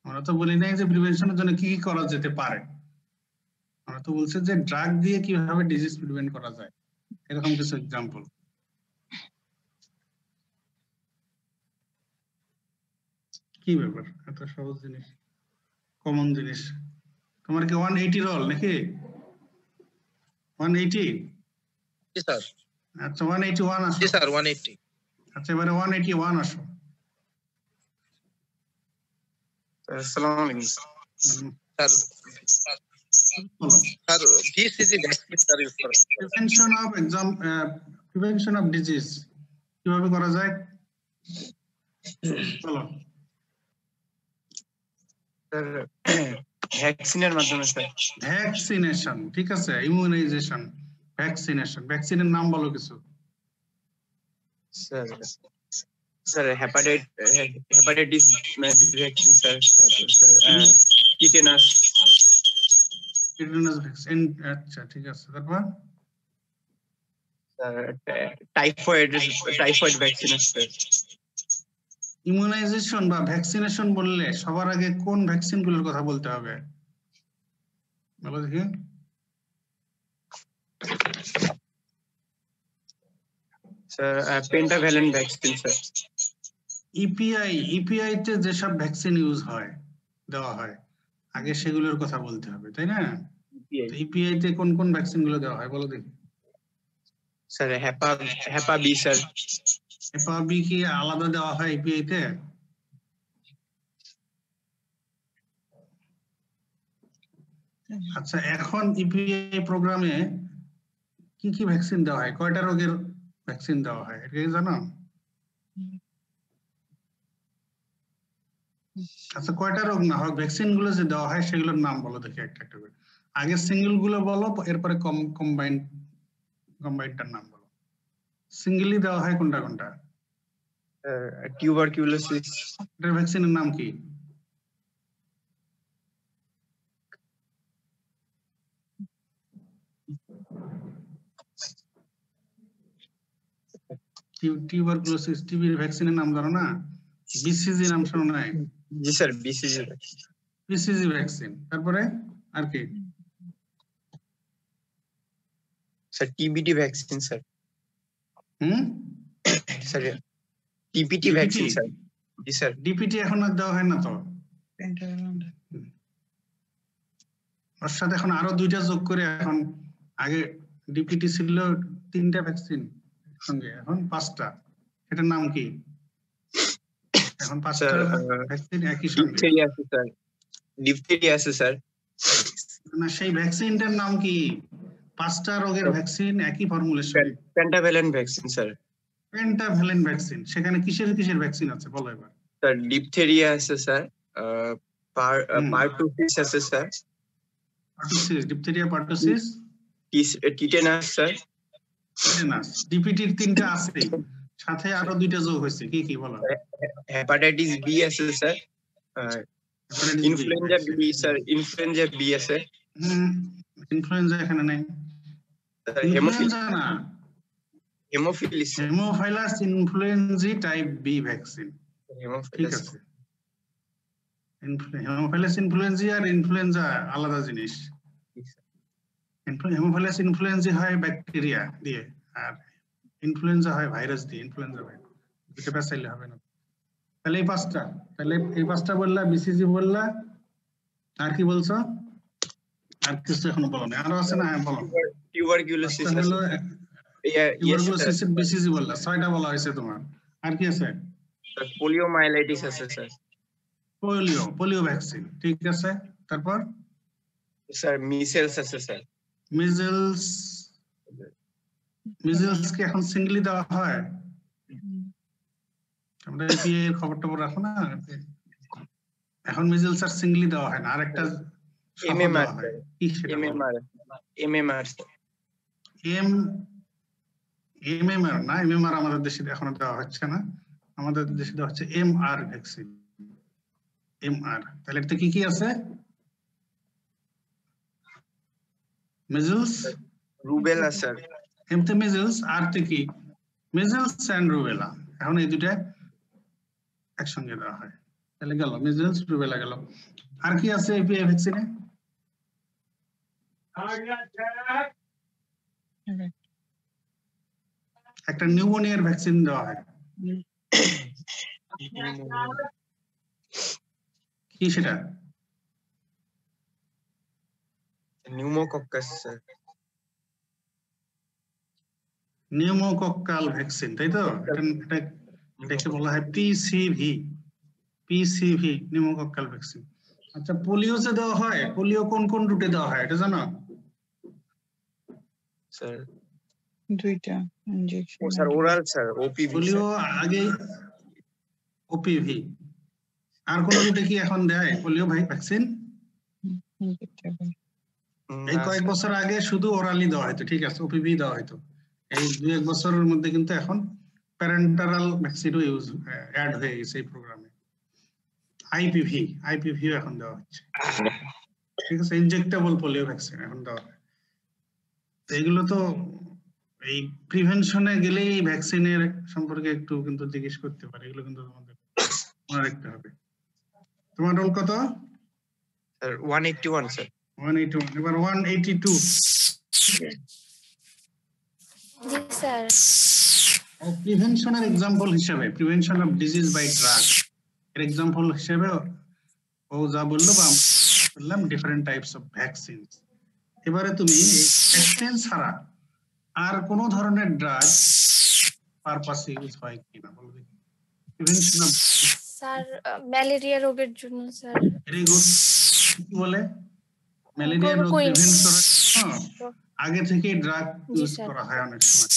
আমরা তো বলি নাই যে প্রিভেনশনের জন্য কি কি করা যেতে পারে, আমরা তো বলছি যে ড্রাগ দিয়ে কিভাবে ডিজিজ প্রিভেন্ট করা যায়, এরকম কিছু এক্সাম্পল। কি ব্যাপার, এত সহজ জিনিস, কমন জিনিস। তোমার কি 180 রোল নাকি? 180? জি স্যার। আচ্ছা, 181 আসো। জি স্যার, 180। আচ্ছা, এবারে 181 আসো। আসসালামু আলাইকুম sir. Sir BCG vaccine sir use করা। প্রিভেনশন অফ ডিজিজ কিভাবে করা যায় বলো। স্যার ভ্যাকসিনের মাধ্যমে স্যার। ভ্যাকসিনেশন, ঠিক আছে, ইমিউনাইজেশন, ভ্যাকসিনেশন। ভ্যাকসিনের নাম বলো কিছু। Sir sir hepatitis vaccine sir, তারপর স্যার টিটেনাস। টিটেনাস ভ্যাকসিন, আচ্ছা ঠিক আছে। তারপর স্যার টাইফয়েড ভ্যাকসিন আছে। ইমিউনাইজেশন বা ভ্যাকসিনেশন বললে সবার আগে কোন ভ্যাকসিন গুলোর কথা বলতে হবে বলো দেখি। Sir pentavalent vaccine sir. EPI তে যেসব ভ্যাকসিন ইউজ হয়, দেওয়া হয়, আগে সেগুলোর কথা বলতে হবে, তাই না? ইপিআই তে কোন কোন ভ্যাকসিন গুলো দেওয়া হয় বলো দেখি। Sir hepa B sir. Hepa B কি আলাদা দেওয়া হয় ইপিআই তে? আচ্ছা, এখন ইপিআই প্রোগ্রামে কি কি ভ্যাকসিন দেওয়া হয়, কয়টা রোগের ভ্যাকসিন দেওয়া হয় এটা কি জানো? আচ্ছা, কয়টা রোগ না হোক ভ্যাকসিন গুলো যে দেওয়া হয় সেগুলোর নাম বলো দেখি একটা একটা করে। আগে সিঙ্গেল গুলো বলো, এরপরে কম্বাইন্ডটার নাম বলো। সিঙ্গেলি দেওয়া হয় কোনটা কোনটা? টিউবারকিউলোসিস। এটার ভ্যাকসিনের নাম কি? টিউবারকুলোসিস, টিবির ভ্যাকসিনের নাম জানো না? বিসিজি নাম শোনো নাই? জি স্যার, বিসিজি ভ্যাকসিন। তারপরে আর কি? Sir TBT vaccine sir. Sir TPT vaccine sir. জি স্যার। ডিপিটি এখন আর দেওয়া হয় না তো, ওর সাথে এখন আরো 2টা যোগ করে, এখন আগে ডিপিটি ছিল 3টা ভ্যাকসিন সঙ্গে, এখন 5টা। এটার নাম কি? এখন 5টা ভ্যাকসিন একই সঙ্গে। ডিপথেরিয়া আছে স্যার। ডিপথেরিয়া আছে স্যার। না, সেই ভ্যাকসিনটার নাম কি? 5টা রোগের ভ্যাকসিন একই formulation. Pentavalent vaccine sir. Pentavalent vaccine, সেখানে কিসের কিসের ভ্যাকসিন আছে বলো এবার। স্যার ডিপথেরিয়া আছে স্যার, পারটুসিস আছে sir. Pertussis, diphtheria, pertussis, tetanus sir. Tetanus. ডিপিটির 3টা আছে, সাথে আরো 2টা যোগ হয়েছে, কি কি বলো? হেপাটাইটিস বি আছে sir, Hepatitis B influenza vaccine. B sir, influenza B আছে। ইনফ্লুয়েঞ্জা এখানে নেই। হেমোফিল ইনফ্লুয়েঞ্জা না, haemophilus haemophilus influenzae type B vaccine. ঠিক হেমোফিলিস আছে, হেমোফাইলাস ইনফ্লুয়েঞ্জি আর ইনফ্লুয়েঞ্জা আলাদা জিনিস। হেমোফাইলাস ইনফ্লুয়েঞ্জি হয় ব্যাকটেরিয়া দিয়ে, আর ইনফ্লুয়েঞ্জা হয় ভাইরাস দিয়ে। ইনফ্লুয়েঞ্জা ভাইরাস দুটো পেঁচাইলে হবে না। তাহলে এই পাঁচটা, তাহলে এই পাঁচটা বললা, বিসিজি বললা, আর কি বলছো? আর কিছু এখনো বলো না, আরো আছে না? হ্যাঁ বলো। টিউবারকিউলোসিস পাঁচটা হলো আছে। টিউবারকুলোসিস, বিসিজি বললা, 6টা বলা হয়েছে তোমার। আর কি আছে? পোলিওমাইলাইটিস আছে স্যার। পোলিও ভ্যাকসিন, ঠিক আছে। তারপর স্যার মিসেলস আছে স্যার। মিজেলস কি এখন সিঙ্গলি দেওয়া হয়? আমরা এপিআই এর খবর টবর রাখো না, এখন মিজেলস আর সিঙ্গলি দেওয়া হয় না, আরেকটা এমএমআর হয়। কি সেটা? এমএমআর এমএমআর না, এমএমআর আমাদের দেশে এখনো দেওয়া হচ্ছে না, আমাদের দেশে দেওয়া হচ্ছে এমআর ভ্যাকসিন। এমআর, তাহলে এতে কি কি আছে? Measles, rubella sir. এমতে মিজেলস, আর তে কি? মিজেলস এন্ড রুবেলা, এখন এই দুটো একসঙ্গে দেওয়া হয়। তাহলে গেল মিজেলস, রুবেলা গেল। আর কি আছে এপিআই ভ্যাকসিনে? একটা নিউমোনিয়ার ভ্যাকসিন দেওয়া হয়। কি সেটা? Pneumococcus sir. নিউমোকক্কাল ভ্যাকসিন, তাই তো? এটাকে বলা হয় পিসিভি। PCV, pneumococcal vaccine. আচ্ছা, পোলিও যে দেওয়া হয়, পোলিও কোন কোন রুটে দেওয়া হয় এটা জানো? স্যার দুইটা injection. Sir oral sir, OPV. Polio আগে ওপিভি, আর কোন রুটে কি এখন দেয় পোলিও ভ্যাকসিন? এই কয়েক বছর আগে শুধু ওরালি দেওয়া হয়তো, ঠিক আছে, ওপিভি দেওয়া হয়তো। এই 2-1 বছরের মধ্যে কিন্তু এখন প্যারেন্টারাল ভ্যাকসিনও অ্যাড হয়ে গেছে এই প্রোগ্রামে। আইপিভি এখন দেওয়া হচ্ছে, ঠিক আছে, ইনজেক্টেবল পোলিও ভ্যাকসিন এখন দেওয়া হয়। এগুলো তো এই প্রিভেনশনে গেলেই ভ্যাকসিনের সম্পর্কে একটু কিন্তু জিজ্ঞেস করতে পারে, এগুলো কিন্তু তোমাদের মনে রাখতে হবে। তোমার রোল কত? Sir 181 sir. 181, এবার 182। জি স্যার। প্রিভেনশনের এক্সাম্পল হিসেবে, prevention of disease by drug এর এক্সাম্পল হিসেবে ও যা বললো বা বললাম ডিফারেন্ট টাইপস অফ ভ্যাকসিনস। এবারে তুমি ভ্যাকসিন ছাড়া আর কোন ধরনের ড্রাগ পারপাসে ইউজ হয় কিনা বলো দেখি। প্রিভেনশন অফ স্যার ম্যালেরিয়া রোগের জন্য স্যার। Very good. কি বলে? ম্যালেরিয়া রোগ প্রিভেন্ট করার জন্য আগে থেকে ড্রাগ ইউজ করা হয় অনেক সময়।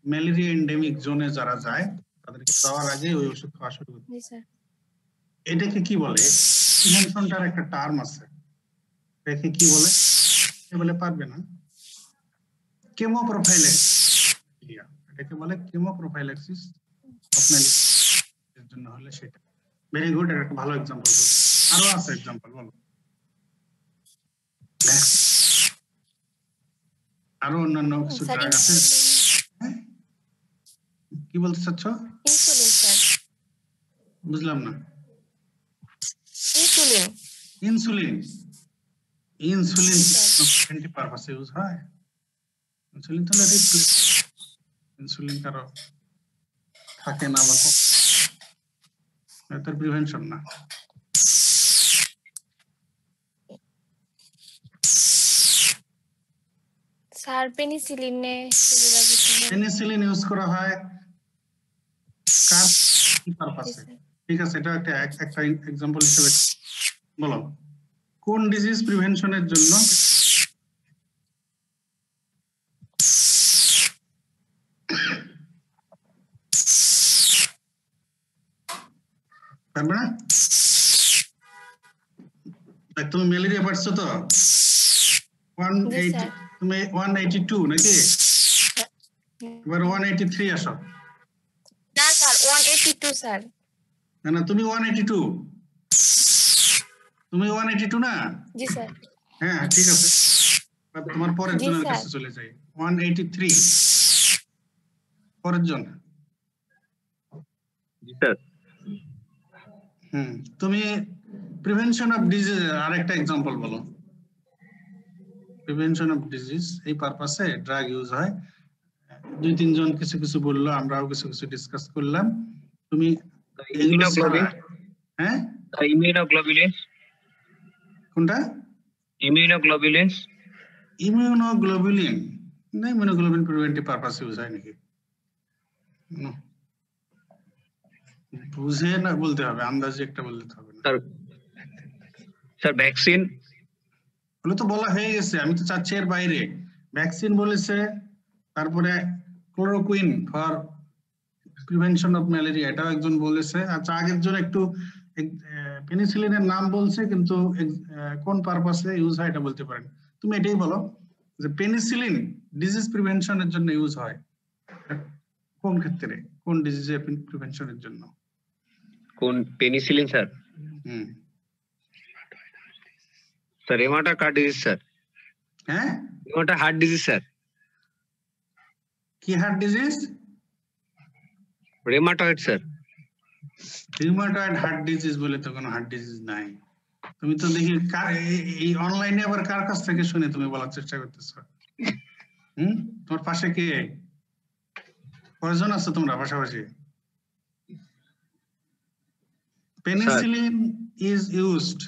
ম্যালেরিয়া এন্ডেমিক জোনে যারা যায় তাদেরকে যাওয়ার আগে ওই ওষুধ খাওয়া শুরু করতে। জি স্যার। এটাকে কি বলে? প্রিভেনশনটার একটা টার্ম আছে, এটাকে কি বলে? বলে পারবে না। কেমো প্রোফাইল্যাক্সিস, এটাকে বলে কেমো প্রোফাইল্যাক্সিস অফ ম্যালেরিয়া জন্য হলে সেটা। ভেরি গুড, এটা একটা ভালো एग्जांपल বলো। আরো আছে एग्जांपल বলো। আরো অন্যান্য কিছু ড্রাগ আছে, কি বলতে চাচ্ছ? Insulin sir. বুঝলাম না। ইনসুলিন। ইনসুলিন, ইনসুলিন অ্যান্টি পারপাসে ইউজ হয়। ইনসুলিন তো রিপ্লেস, ইনসুলিন কারো থাকে না বা এটা প্রিভেনশন না। স্যার পেনিসিলিনে পেনিসিলিন ইউজ করা হয় কার কি পারপাসে? ঠিক আছে, এটা একটা एग्जांपल হিসেবে বলো কোন ডিজিজ প্রিভেনশনের জন্য পারবে না? তুমি ম্যালেরিয়া পারছো তো 180, তুমি 182 নাকি? এবার 183 আসো। না স্যার 182 স্যার। না না তুমি 182, তুমি 182 না? জি স্যার। হ্যাঁ ঠিক আছে, তোমার পরের জি জনের স্যার। কাছে চলে যাই। 183 পরের জন। জি স্যার। তুমি প্রিভেনশন অফ ডিজিজ আরেকটা এক্সাম্পল বলো। প্রিভেনশন অফ ডিজিজ এই পারপাসে ড্রাগ ইউজ হয়। 2-3 জন কিছু কিছু বললো, আমরাও কিছু কিছু ডিসকাস করলাম। তুমি এগুলো ছাড়া, হ্যাঁ ইমিউনোগ্লোবুলিনস কোনটা? ইমিউনোগ্লোবুলিনস ইমিউনোগ্লোবুলিন না, ইমিউনোগ্লোবুলিন প্রিভেন্টিভ পারপাস ইউজ হয় নাকি? No. বুঝে না বলতে হবে, আন্দাজে একটা বলতে হবে না। স্যার ভ্যাকসিন ওগুলো তো বলা হয়ে গেছে, আমি তো চাচ্ছি এর বাইরে। ভ্যাকসিন বলেছে, তারপরে chloroquine for prevention of malaria এটাও একজন বলেছে। আচ্ছা, আগের জন একটু পেনিসিলিনের নাম বলছে, কিন্তু কোন পারপাসে ইউজ হয় এটা বলতে পারেন। তুমি এটাই বলো যে পেনিসিলিন ডিজিজ প্রিভেনশনের জন্য ইউজ হয় কোন ক্ষেত্রে, কোন ডিজিজের প্রিভেনশনের জন্য? কোন penicillin sir? Sir rheumatic card disease sir. হ্যাঁ রেমাটা হার্ট ডিজিজ স্যার। কি heart disease? Rheumatoid sir. Rheumatoid heart disease বলে তো কোনো হার্ট ডিজিজ নাই। তুমি তো দেখি এই অনলাইনে আবার কার কাছ থেকে শুনে তুমি বলার চেষ্টা করতেছো? তোমার পাশে কে, কয়জন আছো তোমরা পাশাপাশি? Penicillin is used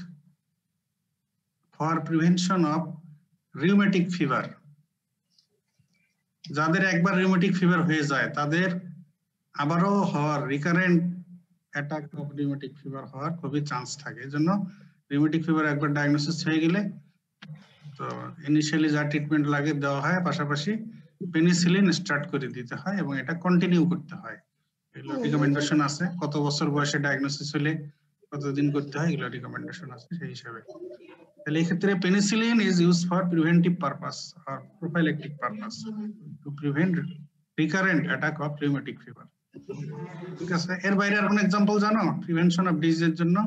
for prevention of rheumatic fever. যাদের একবার রিউমেটিক ফিভার হয়ে যায় তাদের আবারও হওয়ার, recurrent attack of rheumatic fever হওয়ার খুবই চান্স থাকে। এজন্য রিউমেটিক ফিভার একবার ডায়াগনোসিস হয়ে গেলে তো ইনিশিয়ালি যা ট্রিটমেন্ট লাগে দেওয়া হয়, পাশাপাশি পেনিসিলিন স্টার্ট করে দিতে হয় এবং এটা কন্টিনিউ করতে হয়। এগুলো রিকমেন্ডেশন আছে, কত বছর বয়সে ডায়াগনোসিস হলে কতদিন করতে হয়, এগুলো রিকমেন্ডেশন আছে সেই হিসাবে। তাহলে এই ক্ষেত্রে penicillin is use for preventive purpose or prophylactic purpose to prevent recurrent attack of rheumatic fever. ঠিক আছে, এর বাইরে আর কোন एग्जांपल জানো প্রিভেনশন অফ ডিজিজের জন্য?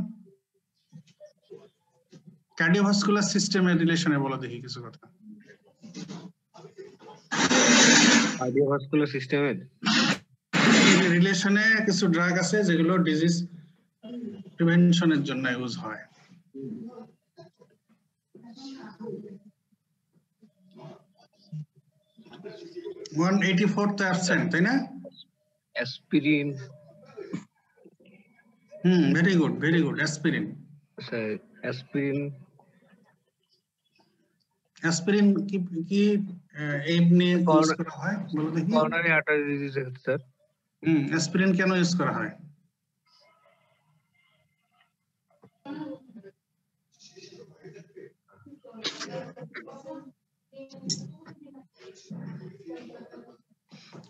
কার্ডিওভাস্কুলার সিস্টেমের রিলেশনে বলো দেখি কিছু কথা। কার্ডিওভাস্কুলার সিস্টেমের রিলেশনে কিছু ড্রাগ আছে যেগুলো ডিজিজ প্রিভেনশনের জন্য ইউজ হয়। তে আসছেন তাই না? Aspirin. Very good aspirin. Sir aspirin. Aspirin কি এমনি ইউজ করা হয় বলো দেখি? Coronary artery disease sir. Aspirin কেন ইউজ করা হয়?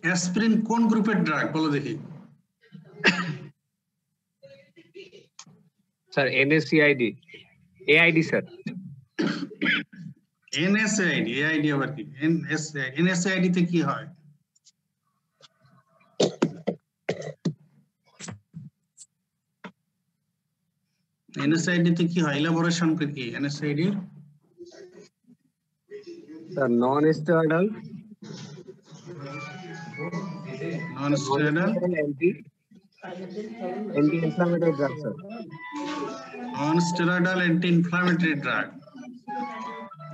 অ্যাসপিরিন কোন গ্রুপের ড্রাগ বলো দেখি? Sir NSAID AID sir. NSAID AID আবার কি? এনএসএআইডি তে কি হয়? এনএসআইডি তে কি হয়? ইলাবোরেশন কি NSAID? Sir non steroidal anti inflammatory drug sir. Non steroidal anti inflammatory drug,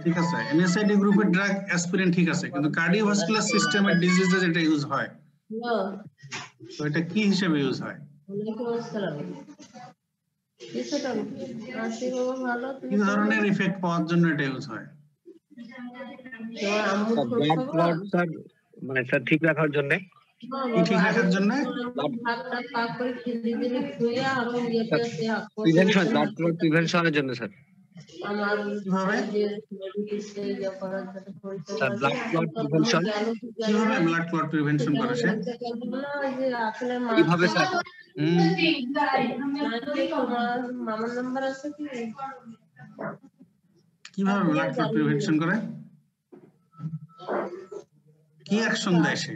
ঠিক আছে। এনএসআইডি গ্রুপের ড্রাগ অ্যাসপিরিন ঠিক আছে, কিন্তু কার্ডিওভাস্কুলার সিস্টেমের ডিজিজে যেটা ইউজ হয় তো এটা কি হিসেবে ইউজ হয়? কি ধরনের ইফেক্ট পাওয়ার জন্য এটা ইউজ হয়? ব্লাড ক্লট স্যার, মানে স্যার ঠিক রাখার জন্য। কি ঠিক রাখার জন্য? প্রিভেনশন, ব্লাড ক্লট প্রিভেনশনের জন্য স্যার। কিভাবে? স্যার ব্লাড ক্লট প্রিভেনশন কিভাবে ব্লাড ক্লট প্রিভেনশন করে সে? কিভাবে স্যার? কিভাবে ব্লাড ক্লট প্রিভেনশন করে? কি অ্যাকশন দেয় সে?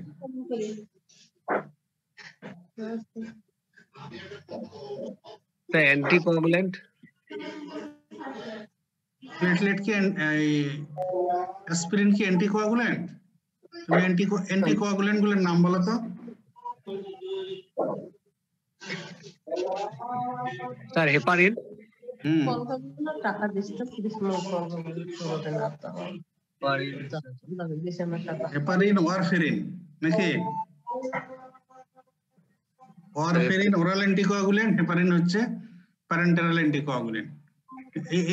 Sir anticoagulant. প্লেটলেট কি অ্যাসপিরিন কি অ্যান্টিকোয়াগুলেন্ট? তুমি অ্যান্টিকোয়াগুলেন্ট গুলোর নাম বলো তো। Sir heparin. টাকা দিচ্ছে হেপারিন, ওয়ারফেরিন নাকি? ওয়ারফেরিন ওরাল অ্যান্টিকোয়াগুলেন্ট, হেপারিন হচ্ছে প্যারেন্টারাল অ্যান্টিকোয়াগুলেন্ট।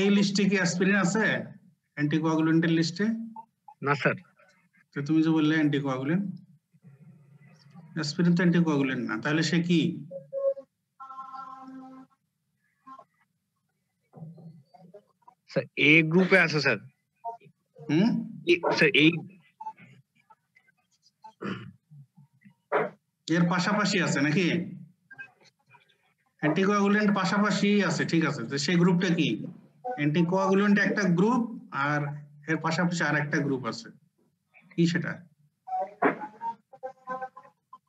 এই লিস্টে কি অ্যাসপিরিন আছে অ্যান্টিকোয়াগুলেন্টের লিস্টে? না স্যার। তো তুমি যে বললে অ্যান্টিকোয়াগুলেন্ট, অ্যাসপিরিন তো অ্যান্টিকোয়াগুলেন্ট না, তাহলে সে কি? স্যার এ গ্রুপে আছে স্যার। স্যার এই এর পাশাপাশি আছে নাকি? অ্যান্টিকোয়াগুলেন্ট পাশাপাশি আছে, ঠিক আছে। তো সেই গ্রুপটা কি? অ্যান্টিকোয়াগুলেন্ট একটা গ্রুপ আর এর পাশাপাশি আর একটা গ্রুপ আছে, কি সেটা?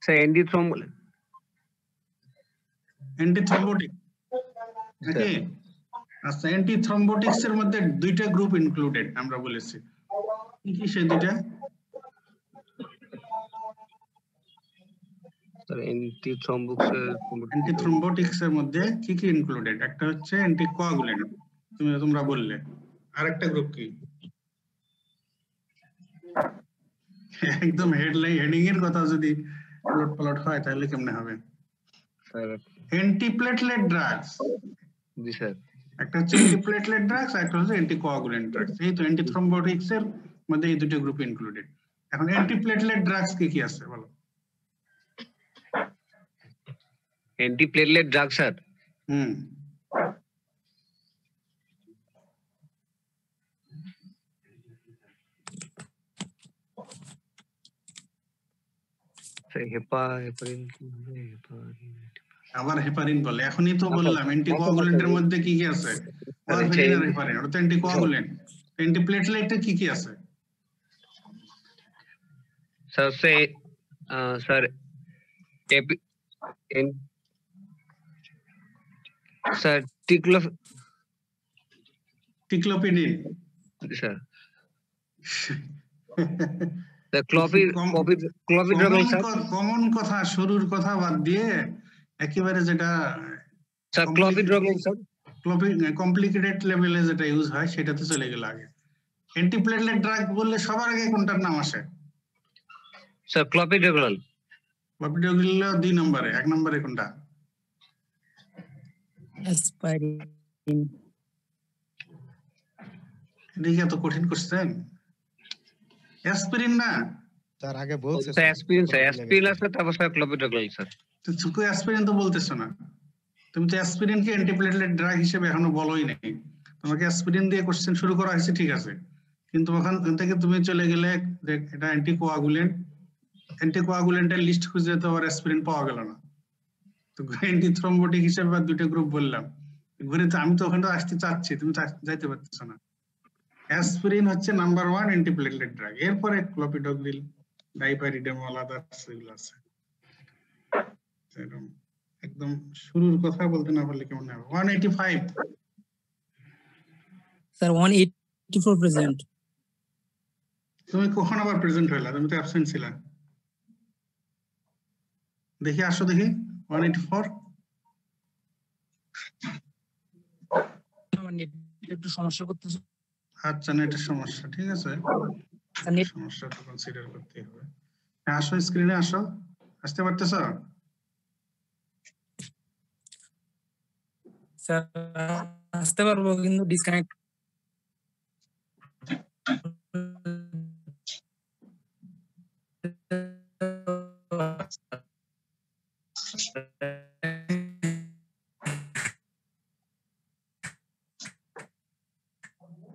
স্যার অ্যান্টিথ্রম্বোটিক নাকি? আচ্ছা, অ্যান্টিথ্রম্বোটিক্স এর মধ্যে দুইটা গ্রুপ ইনক্লুডেড আমরা বলেছি, কি কি সেই দুইটা? অ্যান্টিথ্রম্বোটিক্স এর মধ্যে কি কি ইনক্লুডেড? একটা হচ্ছে অ্যান্টিকোয়াগুলেন্ট, তোমরা বললে, আরেকটা গ্রুপ কি? একদম হেডিং এর কথা যদি উলট পালট হয় তাহলে কেমনে হবে? Antiplatelet drugs. জি স্যার। একটা হচ্ছে অ্যান্টিপ্লেটলেট ড্রাগস, একটা হচ্ছে অ্যান্টিকোয়াগুলেন্ট ড্রাগস। এই তো অ্যান্টিথ্রম্বোটিক্স এর মধ্যে এই দুটো গ্রুপ ইনক্লুডেড। এখন অ্যান্টিপ্লেটলেট ড্রাগস কি কি আছে বলো? Antiplatelet drug sir. আবার হেপারিন বলে, এখনই তো বললাম অ্যান্টিকোয়াগুলেন্টের মধ্যে কি কি আছে? ওয়ারফেরিন আর হেপারিন, ওটা তো অ্যান্টিকোয়াগুলেন্ট। অ্যান্টিপ্লেটলেটে কি কি আছে? Sir sir sir ticlopidine sir. Common কথা, শুরুর কথা বাদ দিয়ে একেবারে যেটা কমপ্লিকেটেড লেভেলে যেটা ইউজ হয় সেটাতে চলে গেল আগে। অ্যান্টিপ্লেটলেট ড্রাগ বললে সবার আগে কোনটার নাম আসে? স্যার ক্লোপিডোগ্রাল। ক্লোপিডোগ্রাল 2 নম্বরে, 1 নম্বরে কোনটা? অ্যাসপারিন। এটা এত কঠিন কোশ্চেন? অ্যাসপিরিন না তার আগে বলছে স্যার অ্যাসপিরিন। স্যার অ্যাসপিরিন আছে, তারপর স্যার ক্লোপিডোগ্রাল স্যার। তো তুমি অ্যাসপিরিন তো বলতেছ না, তুমি তো অ্যাসপিরিন কি অ্যান্টিপ্লেটলেট ড্রাগ হিসেবে এখনো বলোই নাই। তোমাকে অ্যাসপিরিন দিয়ে কোশ্চেন শুরু করা হয়েছে, ঠিক আছে, কিন্তু ওখান থেকে তুমি চলে গেলে এটা অ্যান্টিকোয়াগুলেন্ট, অ্যান্টিকোয়াগুলেন্টের লিস্ট খুঁজে তো আর অ্যাসপিরিন পাওয়া গেল না। তো অ্যান্টিথ্রম্বোটিক হিসেবে আর দুটো গ্রুপ বললাম, ঘুরে তো আমি তো ওখানে আসতে চাচ্ছি, তুমি যাইতে পারতেছ না। অ্যাসপিরিন হচ্ছে নাম্বার 1 অ্যান্টিপ্লেটলেট ড্রাগ, এরপরে ক্লোপিডোগ্রিল, ডাইপারিডামল, আদার্স এগুলো আছে। একদম শুরুর কথা বলতে না পারলে কেমন হবে? 185 স্যার 184 প্রেজেন্ট। তুমি কখন আবার প্রেজেন্ট হইলা? তুমি তো অ্যাবসেন্ট ছিলা। দেখি আসো, দেখি 184। আমার নেট একটু সমস্যা করতেছে। আচ্ছা, নেটের সমস্যা, ঠিক আছে, সমস্যা তো কনসিডার করতে হবে। আসো, স্ক্রিনে আসো, আসতে পারতেছো? স্যার আসতে পারবো কিন্তু ডিসকানেক্ট।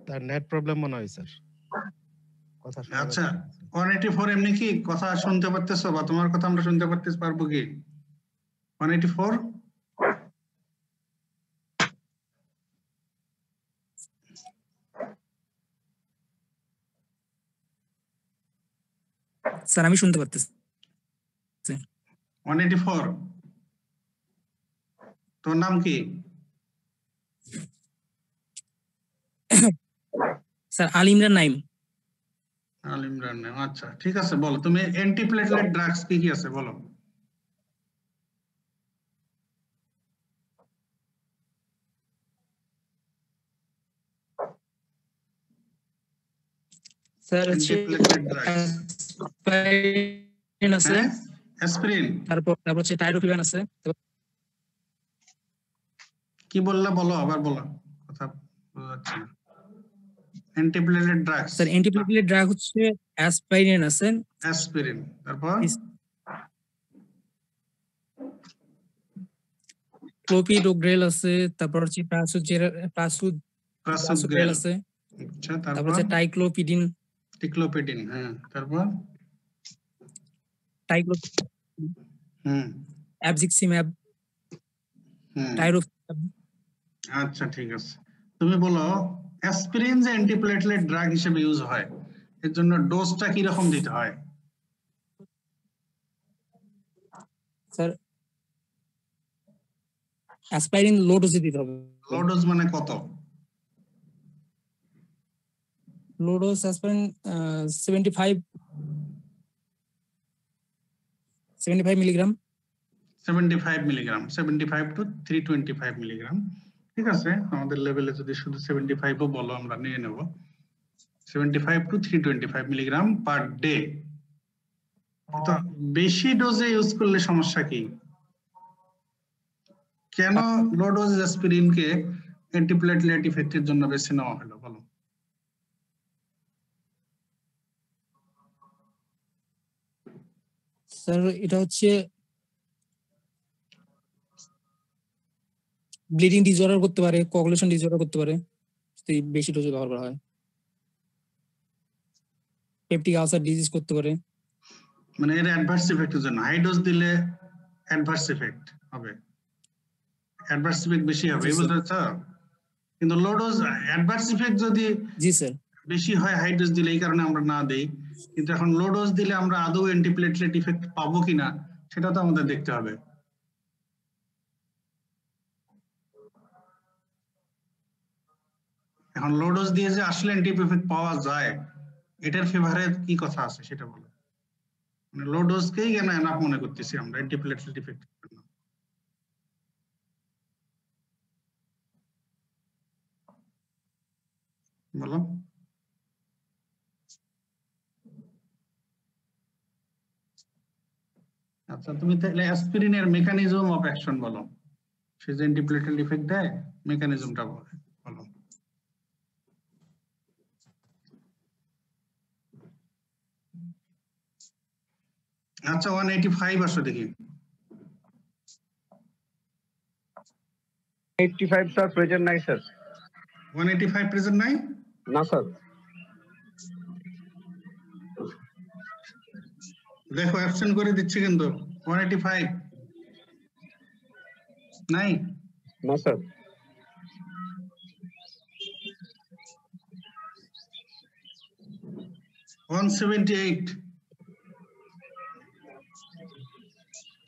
তার নেট প্রবলেম মনে হয় স্যার, কথা শুনতে। আচ্ছা, 184 এমনি কি কথা শুনতে পারতেছো, বা তোমার কথা আমরা শুনতে পারবো কি? 184 স্যার আমি শুনতে পারতেছি। 184 তোর নাম কি? স্যার আল ইমরান নাইম। আল ইমরান নাইম, আচ্ছা ঠিক আছে, বলো তুমি অ্যান্টিপ্লেটলেট ড্রাগস কি কি আছে বলো। স্যার হচ্ছে অ্যান্টিপ্লেটলেট ড্রাগস অ্যাসপিরিন আছে, অ্যাসপিরিন, তারপর হচ্ছে টাইরোফিবান আছে। কি বললা বলো, আবার বলো, কথা বোঝা যাচ্ছে না। Antiplatelet drugs, sir antiplatelet drug হচ্ছে অ্যাসপিরিন আছে, অ্যাসপিরিন, তারপর ক্লোপিডোগ্রেল আছে, তারপর হচ্ছে প্রাসুগ্রেল আছে, আচ্ছা তারপর তারপর হচ্ছে টাইক্লোপিডিন, টিক্লোপিডিন, হ্যাঁ তারপর অ্যাবজিক্সিম্যাব, টাইরোফিবান। আচ্ছা ঠিক আছে, তুমি বলো অ্যাসপিরিন যে অ্যান্টিপ্লেটলেট ড্রাগ হিসেবে ইউজ হয়, এর জন্য ডোজটা কি রকম দিতে হয়? স্যার অ্যাসপিরিন লো ডোজে দিতে হবে। লো ডোজ মানে কত? Low dose aspirin 75 milligram. 75 milligram, 75 to 325 milligram, ঠিক আছে। আমাদের লেভেলে যদি শুধু 75 ও বলো আমরা নিয়ে নেব। 75 টু 325 মিলিগ্রাম পার ডে। তো বেশি ডোজে ইউজ করলে সমস্যা কি? কেন লো ডোজ অ্যাসপিরিনকে অ্যান্টিপ্লেটলেট ইফেক্টের জন্য বেছে নেওয়া হলো বলো? স্যার এটা হচ্ছে ব্লিডিং ডিসঅর্ডার করতে পারে, কোয়াগুলেশন ডিসঅর্ডার করতে পারে যদি বেশি ডোজে ব্যবহার করা হয়। পেপটিক আলসার ডিজিজ করতে পারে। মানে এর অ্যাডভার্স ইফেক্টের জন্য হাই ডোজ দিলে অ্যাডভার্স ইফেক্ট হবে, অ্যাডভার্স ইফেক্ট বেশি হবে, এই বুঝতে পারছো? কিন্তু লো ডোজ অ্যাডভার্স ইফেক্ট যদি জি স্যার বেশি হয় হাই ডোজ দিলে, এই কারণে আমরা না দেই। কিন্তু এখন লো ডোজ দিলে আমরা আদৌ অ্যান্টিপ্লেটলেট ইফেক্ট পাবো কিনা সেটা তো আমাদের দেখতে হবে। এখন লো ডোজ দিয়ে যে আসলে অ্যান্টিপ্লেটলেট পাওয়া যায়, এটার ফেভারে কি কথা আছে সেটা বলো। মানে লো ডোজকেই কেন এনাফ মনে করতেছি আমরা অ্যান্টিপ্লেটলেট ইফেক্ট জন্য? বলো। আচ্ছা তুমি তাহলে অ্যাসপিরিনের মেকানিজম অফ অ্যাকশন বলো, সে যে অ্যান্টিপ্লেটলেট ইফেক্ট দেয় মেকানিজমটা বলো। আচ্ছা 185 আসো দেখি। 85 স্যার প্রেজেন্ট নাই স্যার। 185 প্রেজেন্ট নাই? না স্যার। দেখো অ্যাবসেন্ট করে দিচ্ছি কিন্তু 185 নাই? না স্যার।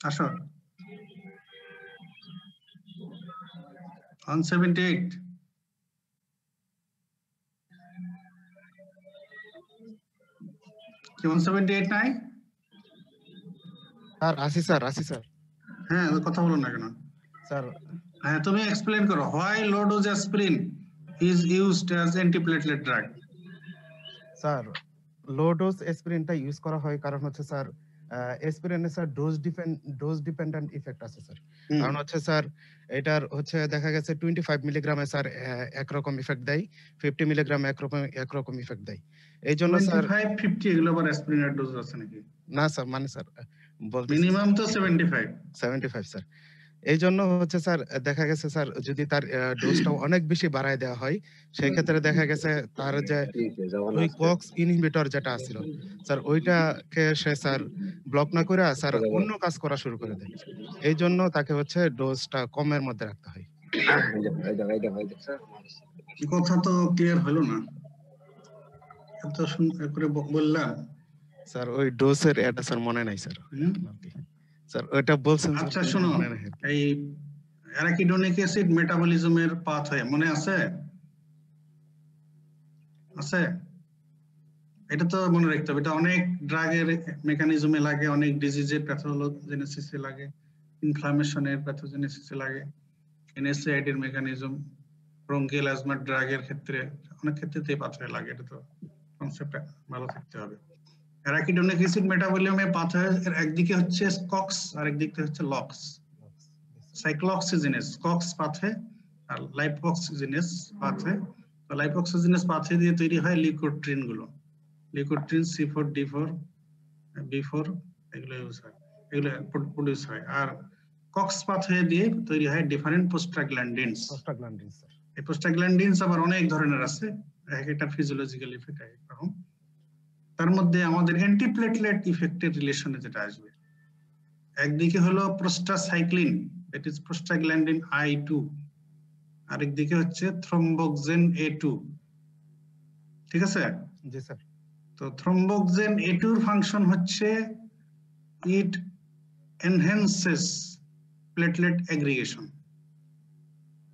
আসো 178। কি 178 নাই? স্যার আসি স্যার, আসি স্যার। হ্যাঁ কথা বলো না কেন স্যার? হ্যাঁ তুমি এক্সপ্লেইন করো why low dose aspirin is used as antiplatelet drug। Sir low dose অ্যাসপিরিনটা ইউজ করা হয় কারণ হচ্ছে স্যার অ্যাসপিরিনে স্যার ডোজ ডিপেন্ডেন্ট ইফেক্ট আছে স্যার। কারণ হচ্ছে স্যার এটার হচ্ছে দেখা গেছে 25 মিলিগ্রামে স্যার একরকম ইফেক্ট দেয়, 50 মিলিগ্রামে একরকম ইফেক্ট দেয়। এই জন্য স্যার 25 50 এগুলো আবার অ্যাসপিরিনের ডোজ আছে নাকি? না স্যার, মানে স্যার বলতে মিনিমাম তো 75 স্যার। এই জন্য হচ্ছে স্যার দেখা গেছে স্যার যদি তার ডোজটা অনেক বেশি বাড়ায় দেওয়া হয়, সেই ক্ষেত্রে দেখা গেছে তার যে ওই কক্স ইনহিবিটর যেটা আছিল স্যার ওইটাকে সে স্যার ব্লক না করে স্যার অন্য কাজ করা শুরু করে দেয়। এই জন্য তাকে হচ্ছে ডোজটা কমের মধ্যে রাখতে হয়। কথা তো ক্লিয়ার হলো না, এত সুন্দর করে বললাম স্যার। ওই ডোজের এটা স্যার মনে নাই স্যার। স্যার ওটা বলছেন। আচ্ছা শোনো, এই অ্যারাকিডোনিক অ্যাসিড মেটাবলিজমের পাথওয়ে মনে আছে? আছে? এটা তো মনে রাখতে হবে, এটা অনেক ড্রাগের মেকানিজমে লাগে, অনেক ডিজিজের প্যাথোজেনেসিসে লাগে, ইনফ্লামেশনের প্যাথোজেনেসিসে লাগে, এনএসএআইডি এর মেকানিজম, ব্রঙ্কিয়াল অ্যাজমা ড্রাগের ক্ষেত্রে অনেক ক্ষেত্রেতেই পাথওয়ে লাগে। এটা তো কনসেপ্টটা ভালো থাকতে হবে। অ্যারাকিডোনিক অ্যাসিড মেটাবলিয়ামে পাথওয়ে এর একদিকে হচ্ছে কক্স আর একদিকে হচ্ছে লক্স। সাইক্লোঅক্সিজেনেস কক্স পাথওয়ে আর লাইপোঅক্সিজেনেস পাথওয়ে। তো লাইপোঅক্সিজেনেস পাথওয়ে দিয়ে তৈরি হয় লিউকোট্রিন গুলো, লিউকোট্রিন C4 D4 B4 এগুলো ইউজ হয়, এগুলো প্রোডিউস হয়। আর কক্স পাথওয়ে দিয়ে তৈরি হয় ডিফারেন্ট প্রোস্টাগ্ল্যান্ডিনস। এই প্রোস্টাগ্ল্যান্ডিনস আবার অনেক ধরনের আছে, এক একটা ফিজিওলজিক্যাল ইফেক্ট এক রকম। তার মধ্যে আমাদের অ্যান্টিপ্লেটলেট ইফেক্টের রিলেশনে যেটা আসবে, একদিকে হলো prostacyclin, that is prostaglandin I2, আরেকদিকে হচ্ছে থ্রম্বোক্সেন A2। ঠিক আছে? জি স্যার। তো থ্রম্বোক্সেন A2 এর ফাংশন হচ্ছে ইট এনহ্যান্সেস প্লেটলেট এগ্রিগেশন।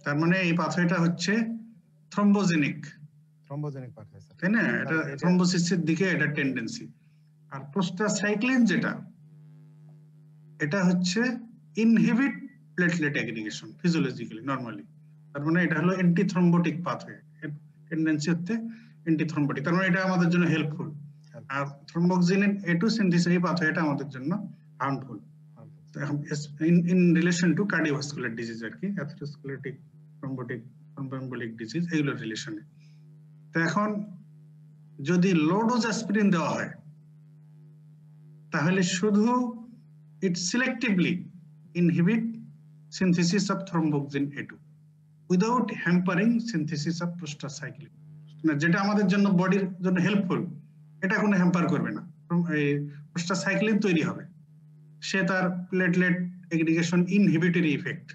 তার মানে এই পাথওয়েটা হচ্ছে থ্রম্বোজেনিক পাথওয়ে স্যার, তাই না? এটা থ্রম্বোসিসের দিকে এটা টেন্ডেন্সি। আর প্রোস্টাসাইক্লিন যেটা, এটা হচ্ছে inhibit platelet aggregation physiologically normally. তার মানে এটা হলো অ্যান্টি থ্রম্বোটিক পাথওয়ে, টেন্ডেন্সি হচ্ছে অ্যান্টি থ্রম্বোটিক। তার মানে এটা আমাদের জন্য হেল্পফুল। আর থ্রম্বোক্সিন A2 সিনথেসিস এই পাথওয়েটা আমাদের জন্য harmful in relation to cardiovascular disease আর কি, অ্যাথেরোস্ক্লেরোটিক থ্রম্বোটিক থ্রম্বোএম্বোলিক ডিজিজ এগুলোর রিলেশনে। তো এখন যদি লো ডোজ অ্যাসপিরিন দেওয়া হয় তাহলে শুধু it selectively inhibit synthesis of thromboxane A2 without hampering synthesis of prostacyclin. যেটা আমাদের জন্য বডির জন্য হেল্পফুল, এটা কোনো হ্যাম্পার করবে না। এই প্রোস্টাসাইক্লিন তৈরি হবে, সে তার প্লেটলেট এগ্রিগেশন ইনহিবিটরি ইফেক্ট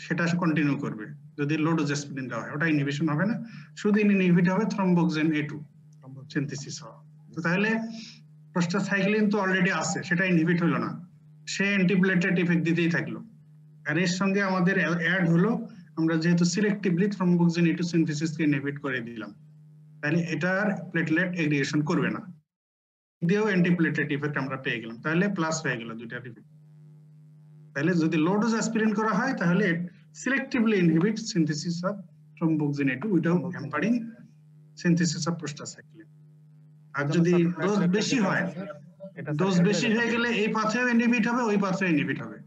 সেটা কন্টিনিউ করবে। যদি লো ডোজ অ্যাসপিরিন দেওয়া হয় ওটা ইনহিবিশন হবে না, শুধু ইনহিবিট হবে থ্রম্বোক্সিন A2 সিনথেসিস হওয়া। তো তাহলে প্রোস্টাসাইক্লিন তো অলরেডি আছে, সেটা ইনহিবিট হলো না, সে অ্যান্টিপ্লেটলেট ইফেক্ট দিতেই থাকলো। আর এর সঙ্গে আমাদের অ্যাড হলো, আমরা যেহেতু সিলেক্টিভলি থ্রম্বোক্সিন A2 সিনথেসিসকে ইনহিবিট করে দিলাম, তাহলে এটার প্লেটলেট এগ্রিগেশন করবে না, দিয়েও অ্যান্টিপ্লেটলেট ইফেক্ট আমরা পেয়ে গেলাম। তাহলে প্লাস হয়ে গেল দুইটার ইফেক্ট। তাহলে যদি লো ডোজ অ্যাসপিরিন করা হয় তাহলে selectively inhibit synthesis of thromboxane A2 without hampering synthesis of prostacyclin. আর যদি ডোজ বেশি হয়, ডোজ বেশি হয়ে গেলে এই পাথওয়ে ইনহিবিট হবে, ওই পাথওয়ে ইনহিবিট হবে।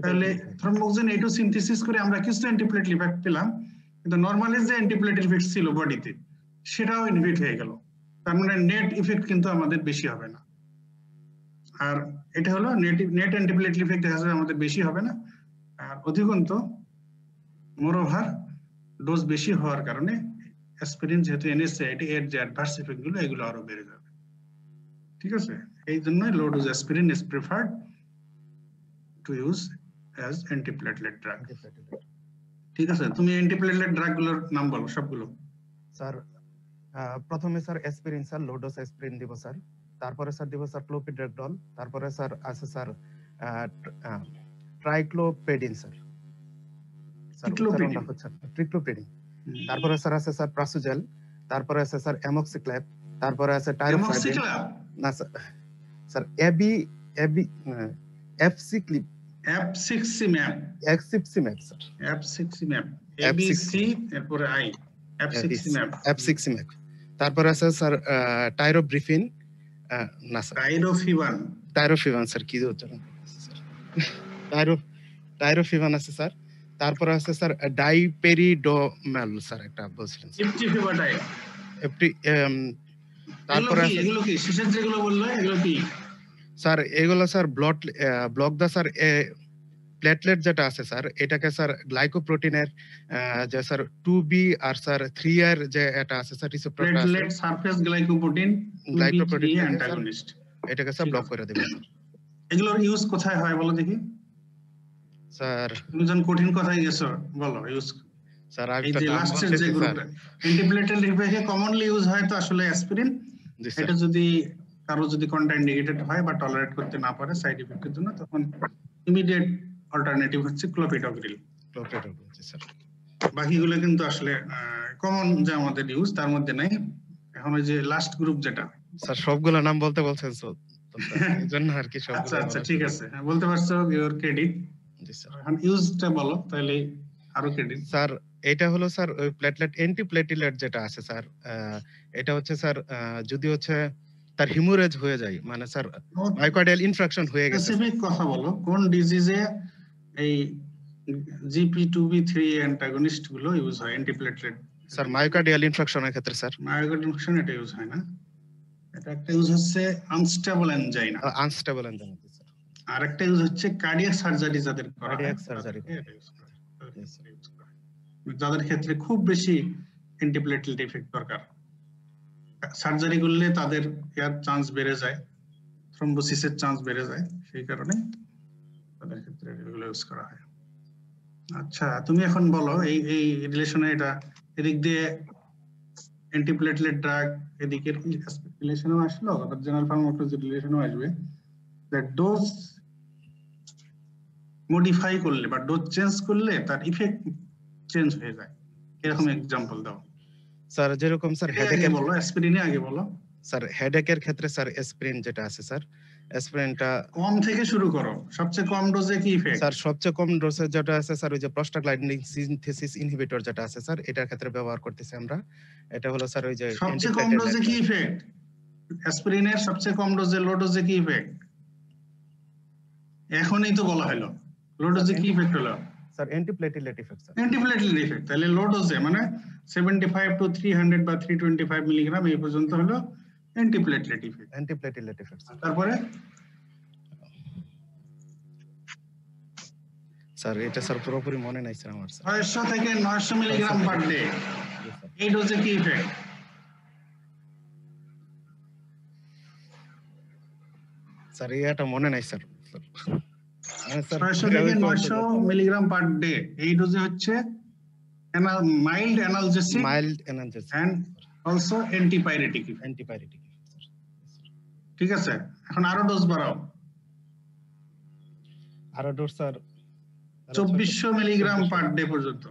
তাহলে থ্রম্বোক্সিন A2 সিনথেসিস করে আমরা কিছু অ্যান্টিপ্লেটলেট ইফেক্ট পেলাম, কিন্তু নরমালি যে অ্যান্টিপ্লেটলেট ইফেক্ট ছিল বডিতে সেটাও ইনহিবিট হয়ে গেল। তার মানে নেট ইফেক্ট কিন্তু আমাদের বেশি হবে না। আর এটা হলো নেট অ্যান্টিপ্লেটলেট ইফেক্ট দেখা যাবে আমাদের বেশি হবে না। আর অধিকন্ত মোরওভার ডোজ বেশি হওয়ার কারণে অ্যাসপিরিন যেহেতু এনএসএআইডি এর যে অ্যাডভার্স ইফেক্ট গুলো এগুলো আরো বেড়ে যাবে। ঠিক আছে? এই জন্য লো dose aspirin is preferred to use as antiplatelet drug. ঠিক আছে? তুমি অ্যান্টিপ্লেটলেট ড্রাগ গুলোর নাম বলো সবগুলো। স্যার প্রথমে sir aspirin, sir low dose aspirin দিব স্যার। তারপরে স্যার দিব স্যার ক্লোপিড্রাকডল। তারপরে স্যার আছে স্যার ট্রাইক্লোপেডিন স্যার। ট্রিক্লোপেডিন। তারপরে স্যার আছে স্যার প্রাসুজেল। তারপরে আছে স্যার অ্যামোক্সিক্ল্যাপ। তারপরে আছে টাইরোফাইডিন। না স্যার এফসিক্সিম্যাব স্যার। এফসিক্সিম্যাব ABC এরপরে আই এফসিক্সিম্যাব। তারপরে আছে স্যার টাইরোব্রিফিন। না স্যার টাইরোফিবান স্যার, কি উচ্চারণ স্যার? টাইরোফিবান আছে স্যার। তারপরে আছে স্যার ডাইপেরিডোমাল স্যার, একটা বলছিলেন তারপরে এগুলো কি শেষের যেগুলো বললো এগুলো কি স্যার? এগুলো স্যার ব্লক দা স্যার প্লেটলেট যেটা আছে স্যার, এটাকে স্যার গ্লাইকোপ্রোটিনের যে স্যার 2B আর স্যার 3 এর যে এটা আছে স্যার রিসেপ্টরটা আছে, প্লেটলেট সারফেস গ্লাইকোপ্রোটিন অ্যান্টাগনিস্ট, এটাকে স্যার ব্লক করে দেবে। এগুলোর ইউজ কোথায় হয় বলো দেখি স্যার? তুমি যখন কঠিন কথাই গেছো বলো ইউজ স্যার। এই যে লাস্টের যে গ্রুপটা অ্যান্টিপ্লেটলেট হিসেবে কমনলি ইউজ হয় তো আসলে অ্যাসপিরিন। এটা যদি কারো যদি কন্ট্রাইন্ডিকেটেড হয় বা টলারেট করতে না পারে সাইড ইফেক্টের জন্য, তখন ইমিডিয়েট অল্টারনেটিভ হচ্ছে ক্লোপিডোগ্রিল। স্যার বাকিগুলো কিন্তু আসলে কমন যে আমাদের ইউজ তার মধ্যে নাই। এখন ওই যে লাস্ট গ্রুপ যেটা স্যার সবগুলো নাম বলতে বলছেন এইজন্য আর কি সবগুলো আচ্ছা আচ্ছা ঠিক আছে, হ্যাঁ বলতে পারছো, ইওর ক্রেডিট। G sir. এখন ইউজটা বলো তাহলে আরো ক্রেডিট। স্যার এটা হলো স্যার ওই প্লেটলেট অ্যান্টিপ্লেটলেট যেটা আছে স্যার, এটা হচ্ছে স্যার যদি হচ্ছে তার হিমোরেজ হয়ে যায়, মানে স্যার মায়োকার্ডিয়াল ইনফ্রাকশন হয়ে গেছে। স্পেসিফিক কথা বলো, কোন ডিজিজে এই GP2B3 অ্যান্টাগনিস্ট গুলো ইউজ হয় অ্যান্টিপ্লেটলেট? স্যার মায়োকার্ডিয়াল ইনফ্রাকশনের ক্ষেত্রে স্যার। মায়োকার্ডিয়াল ইনফ্রাকশন এটা ইউজ হয় না, এটা একটা ইউজ হচ্ছে unstable angina. Unstable angina sir. আর একটা ইউজ হচ্ছে কার্ডিয়াক সার্জারি যাদের করা হয়, কার্ডিয়াক সার্জারি যাদের ক্ষেত্রে খুব বেশি অ্যান্টিপ্লেটলেট ইফেক্ট দরকার, সার্জারি করলে তাদের এর চান্স বেড়ে যায়, থ্রম্বোসিসের চান্স বেড়ে যায়, সেই কারণে তাদের ক্ষেত্রে এগুলো ইউজ করা হয়। আচ্ছা তুমি এখন বলো এই এই রিলেশনে, এটা এদিক দিয়ে অ্যান্টিপ্লেটলেট ড্রাগ এদিকে রিলেশনও আসলো, আবার জেনারেল ফার্মাকোলজি রিলেশনও আসবে। দ্যাট ডোজ মডিফাই করলে বা ডোজ চেঞ্জ করলে তার ইফেক্ট চেঞ্জ হয়ে যায়, এরকম এক্সাম্পল দাও। স্যার যেরকম স্যার হেডেকের বলো, অ্যাসপিরিনে আগে বলো। স্যার হেডেকের ক্ষেত্রে স্যার অ্যাসপিরিন যেটা আছে স্যার, অ্যাসপিরিনটা কম থেকে শুরু করো, সবচেয়ে কম ডোজে কি ইফেক্ট? স্যার সবচেয়ে কম ডোজে যেটা আছে স্যার ওই যে প্রস্টাগ্ল্যান্ডিন সিনথেসিস ইনহিবিটর যেটা আছে স্যার, এটার ক্ষেত্রে ব্যবহার করতেছি আমরা। এটা হলো স্যার ওই যে সবচেয়ে কম ডোজে কি ইফেক্ট? অ্যাসপিরিনের সবচেয়ে কম ডোজে, লো ডোজে কি ইফেক্ট? এখনই তো বলা হলো লো ডোজে কি ইফেক্ট হলো sir? Antiplatelet effect sir. Antiplatelet effect. তাহলে লো ডোজে মানে 75 to 300 বা 325 মিলিগ্রাম এই পর্যন্ত হলো অ্যান্টিপ্লেটলেট ইফেক্ট। Antiplatelet effect. তারপরে স্যার এটা স্যার পুরোপুরি মনে নাই স্যার আমার। 600 থেকে 900 মিলিগ্রাম পার ডে, এই ডোজে কি ইফেক্ট? স্যার এটা মনে নাই স্যার। 600 থেকে 900 মিলিগ্রাম পার ডে এই ডোজে হচ্ছে mild analgesic and also antipyretic. ঠিক আছে, এখন আরো ডোজ বাড়াও। আরো dose sir 2400 milligram per day পর্যন্ত।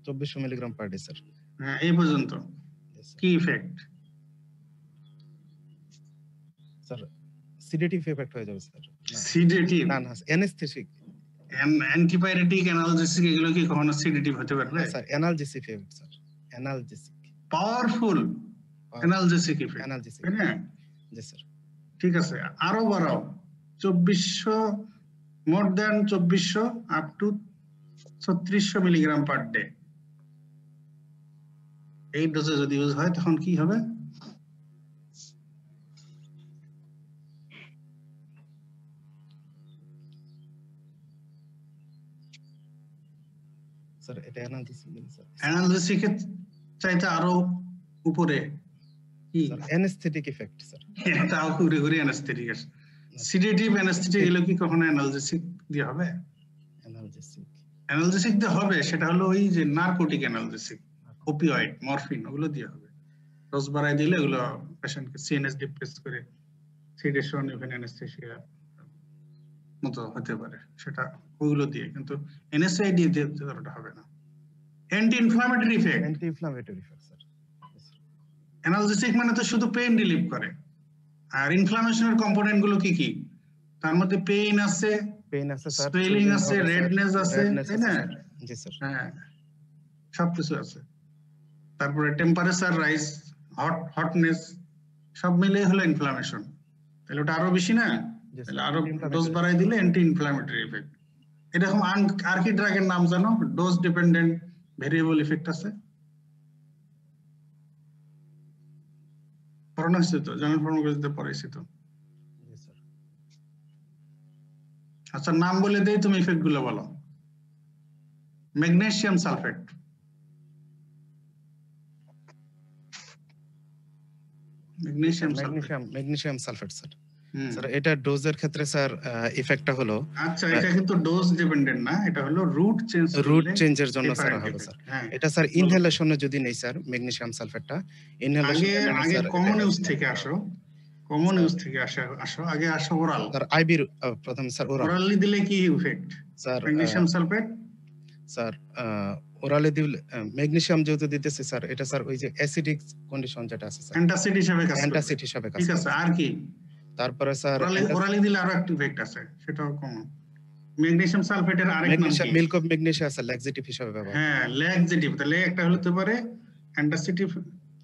2400 মিলিগ্রাম পার ডে স্যার। হ্যাঁ এই পর্যন্ত কি ইফেক্ট? স্যার সিডেটিভ ইফেক্ট হয়ে যাবে স্যার। সিডেটিভ না না অ্যানেস্থেটিক, অ্যান্টিপাইরেটিক, অ্যানালজেসিক এগুলো কি কখনো সিডেটিভ হতে পারবে? Sir analgesic effect sir. Analgesic powerful analgesic effect. Analgesic, হ্যাঁ জি স্যার। ঠিক আছে, আরো বাড়াও 2400, more than 2400 up to 3600 milligram per day. এই ডোজে যদি ইউজ হয় তখন কি হবে? স্যার এটা অ্যানালজেসিক স্যার। অ্যানালজেসিক এর চাইতে আরো উপরে কি? Anaesthetic effect sir. তাও ঘুরে ঘুরে অ্যানেস্থেটিক আছে। সিডেটিভ অ্যানেস্থেটিক এগুলো কি কখনো অ্যানালজেসিক দিয়ে হবে? অ্যানালজেসিক দিয়ে হবে, সেটা হলো ওই যে নারকোটিক অ্যানালজেসিক, ওপিওয়েড, মরফিন, ওগুলো দিয়ে হবে। ডোজ বাড়ায় দিলে ওগুলো পেশেন্টকে সিএনএস ডিপ্রেস করে সিডেশন, ইভেন অ্যানেস্থেসিয়া মতো হতে পারে, সেটা ওগুলো দিয়ে। কিন্তু এনএসআইডি দিয়ে ওটা হবে না। Anti inflammatory effect. Anti inflammatory effect sir. Analgesic মানে তো শুধু পেইন রিলিফ করে, আর ইনফ্লামেশনের কম্পোনেন্ট গুলো কি কি? তার মধ্যে পেইন আছে, স্যার, সুয়েলিং আছে, রেডনেস আছে, তাই না? জি স্যার। হ্যাঁ সবকিছু আছে। তারপরে টেম্পারেচার রাইজ, হটনেস, সব মিলে হলো ইনফ্লামেশন। তাহলে ওটা আরো বেশি না? তাহলে আরো ডোজ বাড়াই দিলে অ্যান্টি ইনফ্লামেটরি ইফেক্ট। এরকম আর কি ড্রাগের নাম জানো? ডোজ ডিপেন্ডেন্ট ভেরিয়েবল ইফেক্ট আছে, পড়ানো হয়েছে তো, জেনারেল ফার্মাকোলজিতে পড়াইছি তো। আচ্ছা নাম বলে দেই, তুমি ইফেক্ট গুলো বলো। Magnesium sulphate, magnesium sulphate sir. Sir এটা ডোজের ক্ষেত্রে স্যার ইফেক্টটা হলো, আচ্ছা এটা কিন্তু ডোজ ডিপেন্ডেন্ট না, এটা হলো রুট চেঞ্জের জন্য স্যার হবে স্যার। এটা স্যার ইনহেলেশনে যদি নেই স্যার ম্যাগনেসিয়াম সালফেটটা, ইনহেলেশনে আগে কমন ইউজ থেকে আসো, কমন ইউজ থেকে আসো, আগে আসো ওরাল। স্যার আইবি প্রথম স্যার ওরালি দিলে কি effect? Sir magnesium sulphate sir ওরালে দিলে ম্যাগনেসিয়াম যেহেতু দিতেছে স্যার, এটা স্যার ওই যে অ্যাসিডিক কন্ডিশন যেটা আছে স্যার, অ্যান্টাসিড হিসেবে কাজ করবে। অ্যান্টাসিড হিসেবে কাজ ঠিক করে। আছে, আর কি? তারপরে স্যার ওরালি দিলে আরো একটা ইফেক্ট আছে, সেটাও কমন। ম্যাগনেসিয়াম সালফেটের আরেক নাম ম্যাগনেসিয়াম কি? মিল্ক অফ ম্যাগনেসিয়াম আছে ল্যাক্সেটিভ হিসেবে ব্যবহার। হ্যাঁ, ল্যাক্সেটিভ। তাহলে একটা হতে পারে অ্যান্টাসিটিভ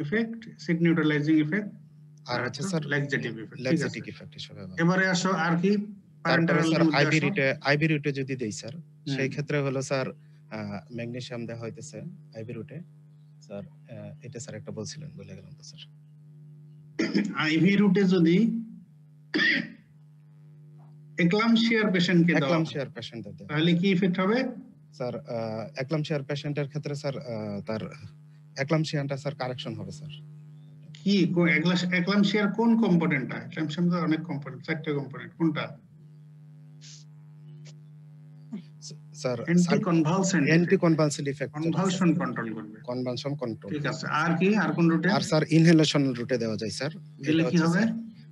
ইফেক্ট, সিড নিউট্রালাইজিং ইফেক্ট, আর হচ্ছে স্যার ল্যাক্সেটিভ ইফেক্ট। ঠিক আছে, ল্যাক্সেটিভ ইফেক্ট হিসেবে ব্যবহার। এবারে আসো আর কি? তারপরে স্যার প্যারেন্টাল আইভি রুটে যদি দেই স্যার, সেই ক্ষেত্রে হলো স্যার ম্যাগনেসিয়াম দেওয়া হইতেছে আইভি রুটে স্যার। এটা স্যার একটা বলছিলেন, বলে গেলাম তো স্যার। আইভি রুটে যদি এক্লামশিয়ার পেশেন্টকে দাও, এক্লামশিয়ার পেশেন্টে দেয়, তাহলে কি ইফেক্ট হবে? স্যার এক্লামশিয়ার পেশেন্টের ক্ষেত্রে স্যার তার এক্লামশিয়ানটা স্যার কারেকশন হবে স্যার। কি এক্লামশিয়ার কোন কম্পোনেন্টটা? এক্লামশিয়ার তো অনেক কম্পোনেন্ট, চারটি কম্পোনেন্ট, কোনটা? Sir anti effect, convulsion control করবে। Convulsion control. ঠিক আছে, আর কি? আর কোন রুটে? আর স্যার ইনহেলেশন রুটে দেওয়া যায় স্যার। দিলে কি হবে?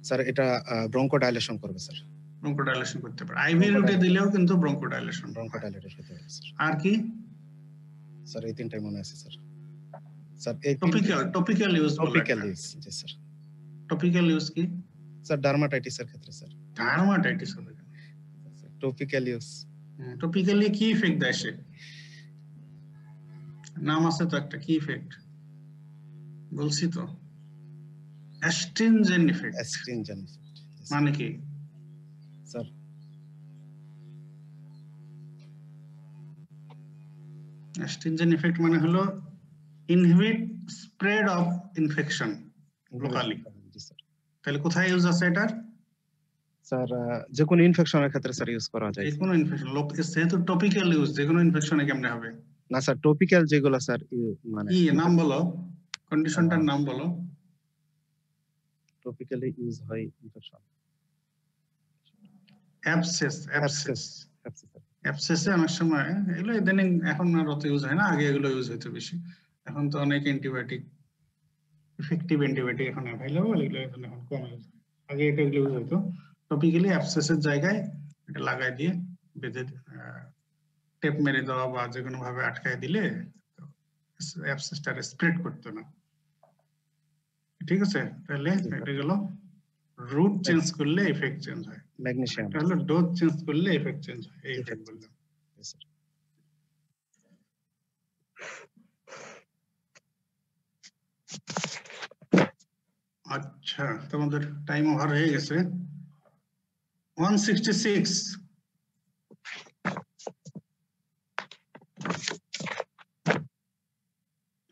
স্যার এটা ব্রঙ্কোডাইলেশন করবে স্যার। ব্রঙ্কোডাইলেশন করতে পারে। আইভি রুটে দিলেও কিন্তু ব্রঙ্কোডাইলেশন হতে পারে স্যার। আর কি? স্যার এই তিনটাই মনে আছে স্যার। স্যার এই টপিক্যাল ইউজ, টপিক্যাল ইউজ। জি স্যার। টপিক্যাল ইউজ কি? স্যার ডার্মাটাইটিসের ক্ষেত্রে স্যার। ডার্মাটাইটিস হবে টপিক্যাল ইউজ। টপিক্যালি কি ইফেক্ট দেয় সে? নাম আছে তো একটা, কি ইফেক্ট বলছি তো, অ্যাস্ট্রিনজেন্ট ইফেক্ট। অ্যাস্ট্রিনজেন্ট মানে কি স্যার? অ্যাস্ট্রিনজেন্ট ইফেক্ট মানে হলো inhibit spread of infection locally. তাহলে কোথায় ইউজ আছে এটার? স্যার যে কোনো ইনফেকশনের ক্ষেত্রে স্যার ইউজ করা যায়। যে কোনো ইনফেকশন, যেহেতু টপিক্যাল ইউজ, যে কোনো ইনফেকশনে কেমনে হবে? না স্যার, টপিক্যাল যেগুলো স্যার মানে কি নাম বলো, কন্ডিশনটার নাম বলো। টপিক্যালি ইউজ হয় ইনফেকশন অ্যাবসেসে অনেক সময় এগুলো ইদানিং এখন আর অত ইউজ হয় না, আগে এগুলো ইউজ হইতো বেশি। এখন তো অনেক অ্যান্টিবায়োটিক, ইফেক্টিভ অ্যান্টিবায়োটিক এখন অ্যাভেলেবল, এগুলো এখন কম ইউজ হয়। আগে এটা এগুলো ইউজ হইতো। টপিক্যালি অ্যাবসেসের জায়গায় এটা লাগাই দিয়ে বেঁধে টেপ মেরে দেওয়া বা যে কোনো ভাবে আটকায় দিলে অ্যাবসেসটা স্প্রেড করতো না। ঠিক আছে, তাহলে এটা গেল রুট চেঞ্জ করলে ইফেক্ট চেঞ্জ হয়, ম্যাগনেসিয়াম। তাহলে ডোজ চেঞ্জ করলে ইফেক্ট চেঞ্জ হয়, এই ইফেক্ট বললাম। আচ্ছা, তোমাদের টাইম ওভার হয়ে গেছে। 166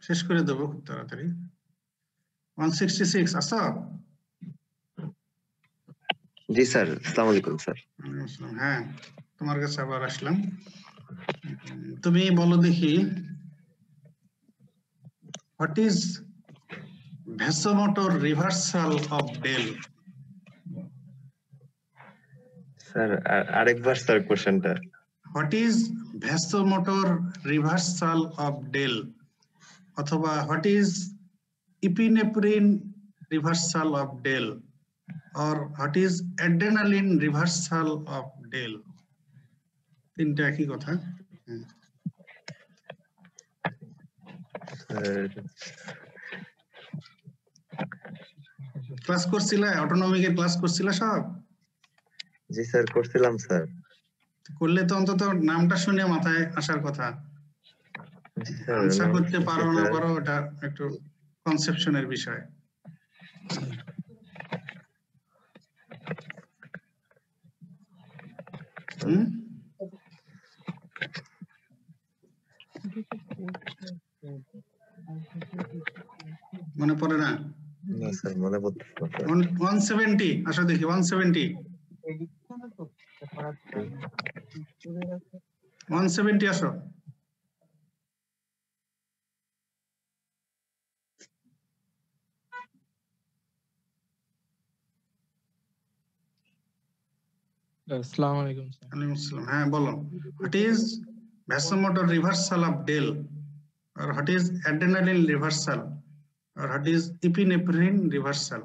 শেষ করে দেবো খুব তাড়াতাড়ি। 166 আসো। জি স্যার, আসসালামু আলাইকুম স্যার। হ্যাঁ, তোমার কাছে আবার আসলাম। তুমি বলো দেখি, what is vasomotor reversal of Dale? Sir আরেকবার স্যার কোশ্চেনটা। What is vasomotor reversal of Dale, অথবা what is epinephrine reversal of Dale, or what is adrenaline reversal of Del? তিনটা একই কথা। ক্লাস করছিলা, অটোনমিকের ক্লাস করছিলা সব? জি স্যার, করছিলাম স্যার। করলে তো অন্তত নামটা শুনে মাথায় আসার কথা। আনসার করতে পারো না পারো এটা একটু কনসেপশনের বিষয়। মনে পড়ে না? না স্যার, মনে পড়ছে না। 170 আসো দেখি, 170 আসো। আসসালামু আলাইকুম স্যার। ওয়ালাইকুম আসসালাম। হ্যাঁ বলো, what is vasomotor reversal of Dale, or what is adrenaline reversal, or what is epinephrine reversal?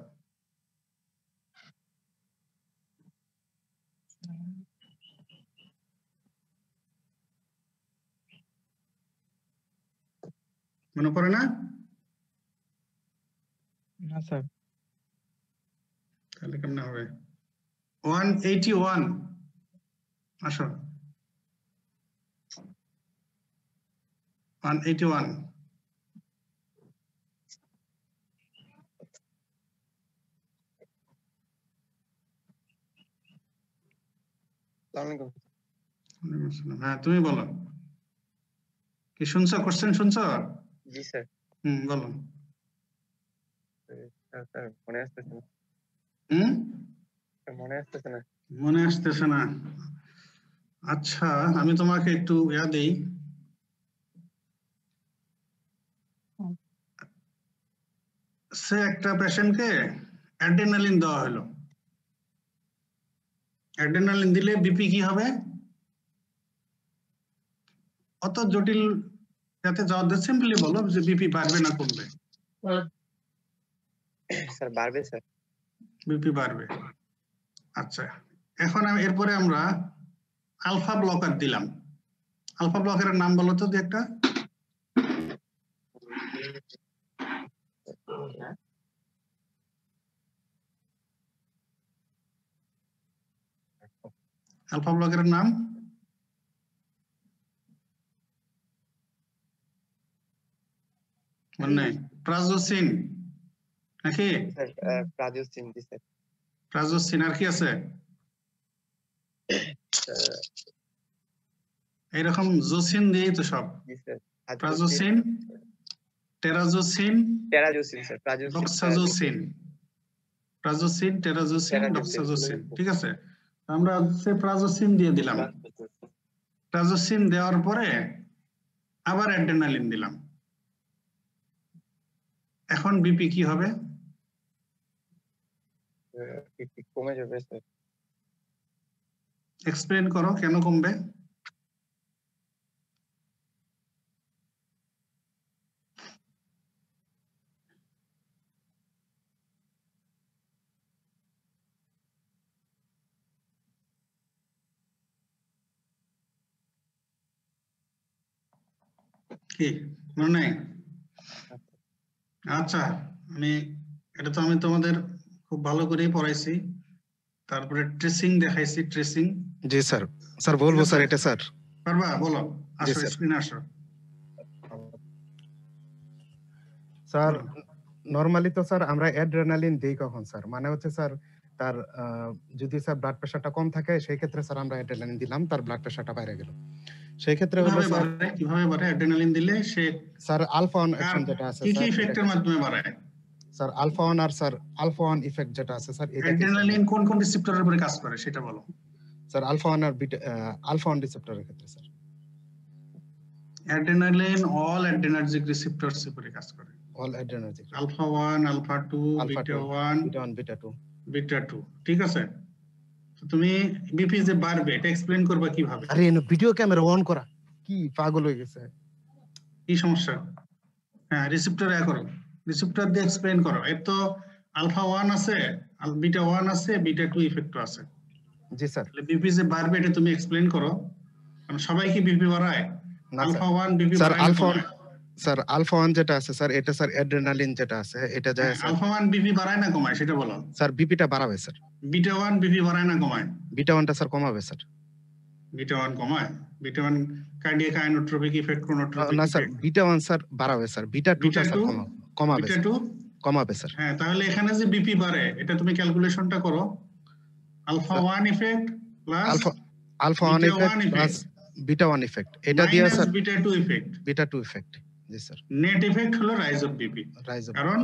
মনে পড়ে না? না স্যার। তাহলে কেমনে হবে? 181 আসো 181 হ্যাঁ তুমি বলো, কি শুনছো? কোশ্চেন শুনছো? জি স্যার। বলো। স্যার মনে আসতেছে না। মনে আসতেছে না। মনে আসতেছে না। আচ্ছা আমি তোমাকে একটু ইয়া দেই। সে একটা পেশেন্টকে অ্যাড্রেনালিন দেওয়া হলো, অ্যাড্রেনালিন দিলে বিপি কি হবে? অত জটিল যাতে যাওয়া, সিম্পলি বলো যে বিপি বাড়বে না কমবে? স্যার বাড়বে স্যার। বিপি বাড়বে। আচ্ছা এখন এরপরে আমরা আলফা ব্লকার দিলাম। আলফা ব্লকারের নাম বলো তো দু একটা। আলফা ব্লকারের নাম মানে প্রাজোসিন নাকি? প্রাজোসিন। জি স্যার। প্রাজোসিন। আর কি আছে এরকম? জোসিন দিয়েই তো সব। Prazosin, টেরাজোসিন, sir. প্রাজোসিন, ডক্সাজোসিন। প্রাজোসিন, টেরাজোসিন, ডক্সাজোসিন। ঠিক আছে, আমরা সে প্রাজোসিন দিয়ে দিলাম। প্রাজোসিন দেওয়ার পরে আবার অ্যাড্রেনালিন দিলাম। এখন বিপি কি হবে? কমে যাবে স্যার। এক্সপ্লেন করো কেন কমবে? কি মনে নাই? আচ্ছা এটা তো আমি তোমাদের খুব ভালো করেই পড়াইছি, তারপরে ট্রেসিং দেখাইছি। ট্রেসিং জি স্যার। স্যার বলবো স্যার এটা স্যার? পারবা? বলো, আসো স্ক্রিনে আসো। স্যার নরমালি তো স্যার আমরা অ্যাড্রেনালিন দেই কখন স্যার? মানে হচ্ছে স্যার তার যদি স্যার ব্লাড প্রেশারটা কম থাকে সেই ক্ষেত্রে স্যার আমরা অ্যাড্রেনালিন দিলাম, তার ব্লাড প্রেশারটা বাইরে গেল। সেই ক্ষেত্রে হলো স্যার কিভাবে বাড়ে অ্যাড্রেনালিন দিলে? সে স্যার আলফা অন অ্যাকশন যেটা আছে কি কি স্যার, ইফেক্টের মাধ্যমে বাড়ায়? স্যার আলফা অন আর স্যার আলফা অন ইফেক্ট যেটা আছে স্যার, এটা অ্যাড্রেনালিন কোন কোন রিসেপ্টরের উপরে কাজ করে সেটা বলো। স্যার আলফা অন আর বিটা, আলফা অন রিসেপ্টরের ক্ষেত্রে sir adrenaline all adrenergic receptors উপরে কাজ করে। All adrenergic, alpha 1, alpha 2, beta 1, beta 2, beta 2। ঠিক আছে, তো তুমি বিপি যে বাড়বে এটা এক্সপ্লেইন করবা কিভাবে? আরে এনো ভিডিও ক্যামেরা অন করা, কি পাগল হয়ে গেছে? কি সমস্যা? হ্যাঁ রিসেপ্টর করো, রিসেপ্টর দিয়ে এক্সপ্লেইন করো। এর তো আলফা 1 আছে, বিটা 1 আছে, বিটা 2 ইফেক্টও আছে। জি স্যার। তাহলে বিপি যে বাড়বে এটা তুমি এক্সপ্লেইন করো। কারণ সবাই কি বিপি বাড়ায়? আলফা 1 বিপি স্যার বাড়ায় আলফা না? স্যার আলফা 1 যেটা আছে স্যার, এটা স্যার অ্যাড্রেনালিন যেটা আছে এটা যায় স্যার। আলফা 1 বিপি বাড়ায় না কমায় সেটা বলো। স্যার বিপিটা বাড়াবে স্যার। বিটা 1 বিপি বাড়ায় না কমায়? বিটা 1টা স্যার কমাবে স্যার। বিটা 1 কমায়? Beta 1 cardiac inotropic effect, chronotropic না স্যার বিটা 1 স্যার বাড়াবে স্যার, বিটা 2টা স্যার কমাবে। বিটা 2 কমাবে স্যার। হ্যাঁ তাহলে এখানে যে বিপি বাড়ে এটা তুমি ক্যালকুলেশনটা করো। Alpha 1 effect plus alpha 1 effect plus beta 1 effect, এটা দিয়ে sir beta 2 effect. Beta 2 effect. জি স্যার। নেট ইফেক্ট হলো রাইজ অফ বিপি। কারণ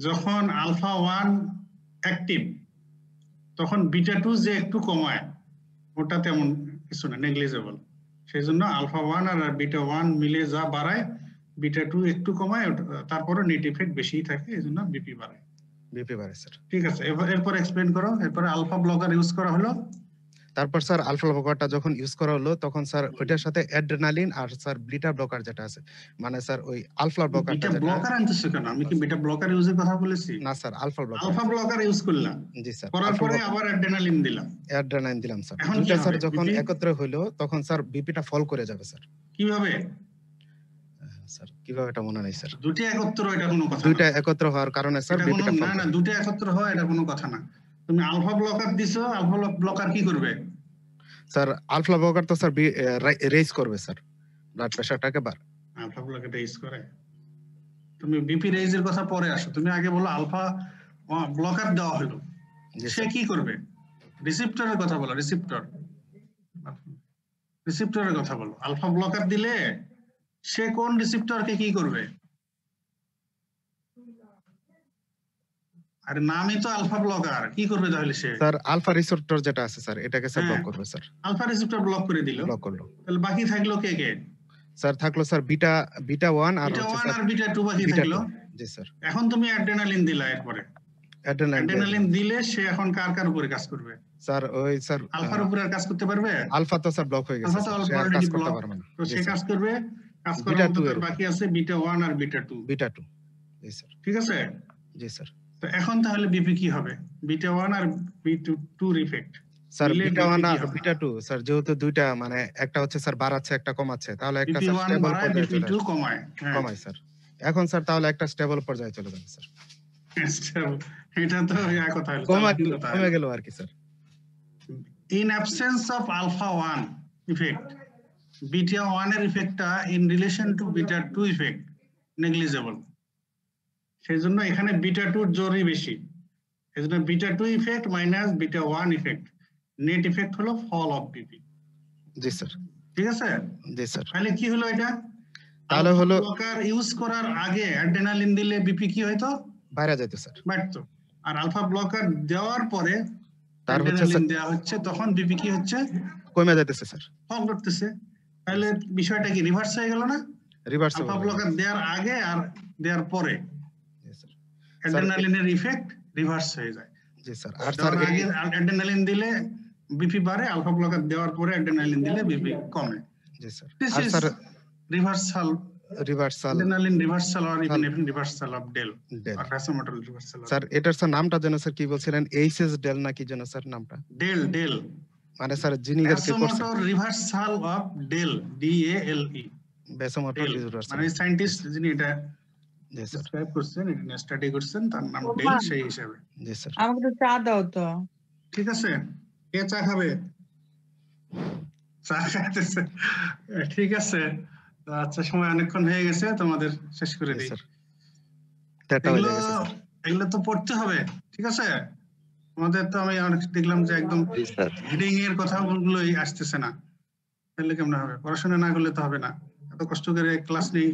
যখন আলফা 1 অ্যাক্টিভ তখন বিটা 2 যে একটু কমায় ওটা তেমন কিছু না, নেগলিজেবল। সেই জন্য আলফা 1 আর বিটা 1 মিলে যা বাড়ায় বিটা 2 একটু কমায়, তারপরে নেট ইফেক্ট বেশিই থাকে, এই জন্য বিপি বাড়ে। বিপি বাড়ে স্যার। ঠিক আছে, এরপর এক্সপ্লেইন করো। এরপরে আলফা ব্লকার ইউজ করা হলো, তারপর স্যার আলফা ব্লকারটা যখন ইউজ করা হলো তখন স্যার ওইটার সাথে অ্যাড্রেনালিন আর স্যার বিটা ব্লকার যেটা আছে, মানে স্যার ওই আলফা ব্লকারটা বিটা যেটা ব্লকার আনতেছে কেন? আমি কি বিটা ব্লকার ইউজের কথা বলেছি? না sir alpha blocker. Alpha blocker use করলাম। জি স্যার। করার পরে আবার অ্যাড্রেনালিন দিলাম। অ্যাড্রেনালিন দিলাম স্যার। এখন দুটো স্যার যখন একত্রে হলো তখন স্যার বিপিটা ফল করে যাবে স্যার। কিভাবে? স্যার কিভাবে এটা মনে নেই স্যার দুটি একত্র এটা কোনো কথা না। দুইটা একত্র হওয়ার কারণে স্যার এটা বিপিটা কোনো না না দুটো একত্র হয় এটা কোনো কথা না। তুমি আলফা ব্লকার দিছো, আলফা ব্লকার কি করবে? স্যার আলফা ব্লকার তো স্যার রেজ করবে স্যার ব্লাড প্রেশারটাকে আলফা ব্লকার রেজ করে। তুমি বিপি রেজের কথা পরে আসো, তুমি আগে বলো আলফা ব্লকার দেওয়া হলো, সে কি করবে? রিসিপ্টরের কথা বলো, রিসিপ্টরের কথা বলো। আলফা ব্লকার দিলে সে কোন রিসিপ্টরকে কি করবে? আরে নামই তো আলফা ব্লকার, কি করবে তাহলে সে? স্যার আলফা রিসেপ্টর যেটা আছে স্যার এটাকে স্যার ব্লক করবে স্যার। আলফা রিসেপ্টর ব্লক করে দিল, ব্লক করলো, তাহলে বাকি থাকলো কে কে? স্যার থাকলো স্যার বিটা 1 আর বিটা হচ্ছে 1 স্যার আর বিটা 2 বাকি বিটা থাকলো। 2 জি স্যার। এখন তুমি অ্যাড্রেনালিন দিলা, এরপরে অ্যাড্রেনালিন দিলে সে এখন কার উপরে কাজ করবে? স্যার ওই স্যার আলফার উপরে আর কাজ করতে পারবে? আলফা তো স্যার ব্লক হয়ে গেছে, আলফা তো সে আর কাজ অলরেডি করতে ব্লক, পারবে না। তো সে কাজ করবে, কাজ করার বিটা মতো 2 তার বাকি আছে বিটা 1 আর বিটা 2। বিটা 2 জি স্যার। ঠিক আছে জি স্যার। তো এখন তাহলে বিপি কি হবে? বিটা 1 আর বিটা 2 ইফেক্ট স্যার বিটা 1 আর বিটা 2 স্যার যেহেতু দুইটা মানে একটা হচ্ছে স্যার বাড়াচ্ছে একটা কমাচ্ছে, তাহলে একটা বিপি স্যার 1 স্টেবল বাড়ায় পর্যায়ে বিপি চলে 2 আসবে। কমায়। হ্যাঁ কমায় স্যার। এখন স্যার তাহলে একটা স্টেবল পর্যায়ে চলে যাবে স্যার। এটা তো এক কথা হলো, কমে গেল আর কি sir. In absence of alpha 1 effect, beta 1 এর ইফেক্টটা in relation to beta 2 effect negligible, সেজন্য এখানে বিটা 2 জোরই বেশি। সেজন্য beta 2 effect minus beta 1 effect, net effect হলো ফল অফ বিপি। জি স্যার। ঠিক আছে জি স্যার। তাহলে কি হলো এটা? তাহলে হলো ব্লকার ইউজ করার আগে অ্যাড্রেনালিন দিলে বিপি কি হইতো? বাইরে যেত স্যার। বাড়তো। আর আলফা ব্লকার দেওয়ার পরে তার হচ্ছে অ্যাড্রেনালিন দেওয়া হচ্ছে, তখন বিপি কি হচ্ছে? কমে যাইতেছে স্যার। ফল করতেছে। তাহলে বিষয়টা কি রিভার্স হয়ে গেল না? রিভার্স আলফা ব্লকার দেওয়ার আগে আর দেওয়ার পরে অ্যাড্রেনালিনের ইফেক্ট রিভার্স হয়ে যায়। জি স্যার। আর স্যার আগে অ্যাড্রেনালিন দিলে বিপি বাড়ে, আলফা ব্লকার দেওয়ার পরে অ্যাড্রেনালিন দিলে বিপি কমে। জি স্যার। আর স্যার রিভার্সাল অ্যাড্রেনালিন রিভার্সাল আর ইভেন রিভার্সাল অফ ডেল আর ভাসোমোটর রিভার্সাল। স্যার এটার স্যার নামটা যেন স্যার কি বলছিলেন? এইচএস ডেল নাকি যেন স্যার নামটা? ডেল মানে স্যার জিনিগার কি করছে? Vasomotor reversal of Dale, DALE vasomotor reversal. মানে সায়েন্টিস্ট যিনি এটা জি স্যার ডেসক্রাইব করছেন, এটা স্টাডি করছেন, তার নাম ডেল, সেই হিসাবে। জি স্যার। আমাকে তো চা দাও তো। ঠিক আছে, কে চা খাবে? চা খাইতেছে, ঠিক আছে। আচ্ছা সময় অনেকক্ষণ হয়ে গেছে, তোমাদের শেষ করে দিই। এগুলো তো পড়তে হবে, ঠিক আছে? আমাদের তো আমি অনেক দেখলাম যে একদম হেডিং এর কথাগুলোই আসতেছে না, তাহলে কেমন হবে? পড়াশোনা না করলে তো হবে না। এত কষ্ট করে ক্লাস নেই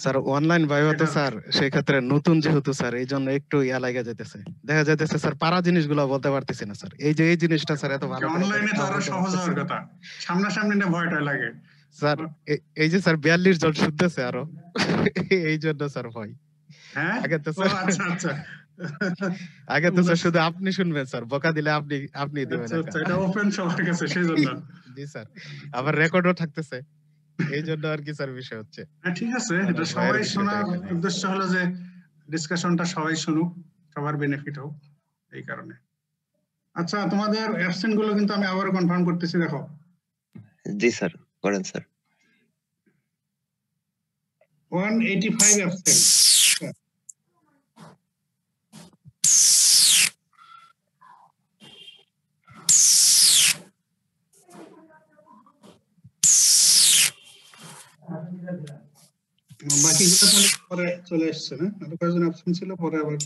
স্যার, অনলাইন ভাইবা তো স্যার সেই ক্ষেত্রে নতুন যেহেতু স্যার এই জন্য একটু ইয়া লাগা যেতেছে, দেখা যাইতেছে স্যার পারা জিনিসগুলো বলতে পারতেছি না স্যার। এই যে এই জিনিসটা স্যার এত ভালো অনলাইনে তো আরো সহজ হওয়ার কথা, সামনাসামনি না ভয়টা লাগে স্যার। এই যে স্যার 42 জন শুনতেছে আরো, এই জন্য স্যার ভয়। হ্যাঁ আগে তো স্যার আচ্ছা আগে তো স্যার শুধু আপনি শুনবেন স্যার, বকা দিলে আপনি দিবেন। আচ্ছা এটা ওপেন সবার কাছে, সেই জন্য। জি স্যার, আবার রেকর্ডও থাকতেছে, এই জন্য আর কি স্যার বিষয় হচ্ছে। হ্যাঁ ঠিক আছে, এটা সবাই শোনার উদ্দেশ্য হলো যে ডিসকাশনটা সবাই শুনুক, সবার বেনিফিট হোক, এই কারণে। আচ্ছা তোমাদের অ্যাবসেন্ট গুলো কিন্তু আমি আবার কনফার্ম করতেছি, দেখো। জি স্যার, করেন স্যার। 185 অ্যাবসেন্ট। বাকিগুলো তাহলে পরে চলে আসছে না? আরো কয়েকজন অ্যাবসেন্ট ছিল, পরে আবার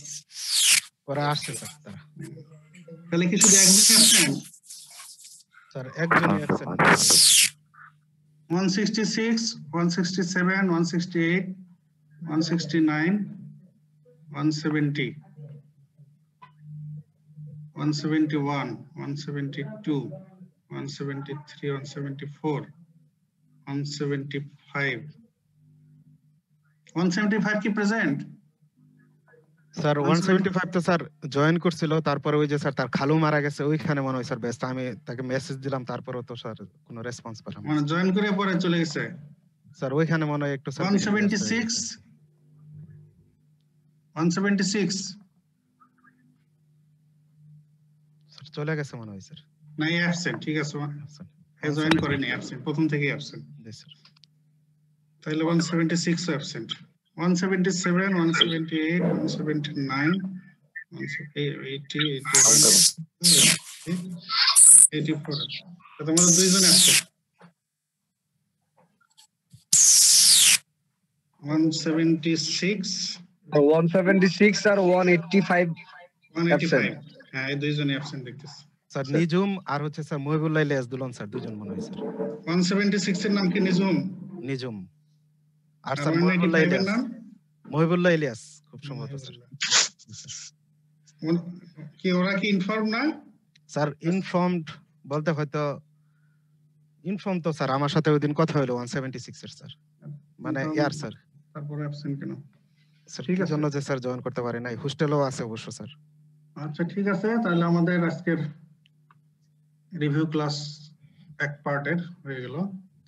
পরে আসছে স্যার তারা। তাহলে কি শুধু একজনই অ্যাবসেন্ট? স্যার একজনই অ্যাবসেন্ট। 166, 167, 168, 169, 170, 171, 172, 173, 174, 175. 175 কি প্রেজেন্ট? স্যার 175 তো স্যার জয়েন করছিল, তারপরে ওই যে স্যার তার খালু মারা গেছে ওইখানে মনে হয় স্যার ব্যস্ত। আমি তাকে মেসেজ দিলাম, তারপরেও তো স্যার কোনো রেসপন্স পেলাম না। মানে জয়েন করে পরে চলে গেছে স্যার ওইখানে মনে হয় একটু স্যার 176, 176 স্যার চলে গেছে মনে হয় স্যার। না অ্যাবসেন্ট, ঠিক আছে, জয়েন করেনি, অ্যাবসেন্ট, প্রথম থেকেই অ্যাবসেন্ট। জি স্যার। তাহলে 176 অ্যাবসেন্ট, 177, 178, 179, 80, 81, 84। তো তোমাদের দুইজন অ্যাবসেন্ট। 176, 176 আর 185 185। হ্যাঁ, এই দুইজনই অ্যাবসেন্ট দেখতেছি। স্যার নিজুম আর হচ্ছে স্যার মহিবুল্লাহ ইলিয়াস দুলন স্যার দুজন মনে হয় স্যার। 176 এর নাম কি? নিজুম। নিজুম আর আর স্যার মহিবুল্লাহ 185 এর ইলিয়াস। নাম মহিবুল্লাহ ইলিয়াস খুব সম্ভবত স্যার। কি ওরা কি ইনফর্ম না? স্যার ইনফর্মড বলতে হয়তো ইনফর্ম তো স্যার আমার সাথে ওইদিন কথা হলো 176 এর স্যার, মানে ইয়ার স্যার। তারপরে অ্যাবসেন্ট কেন? স্যার কি জন্য যে স্যার জয়েন করতে পারে নাই, হোস্টেলও আছে অবশ্য স্যার। আচ্ছা ঠিক আছে, তাহলে আমাদের আজকের রিভিউ ক্লাস এক পার্টের হয়ে গেল।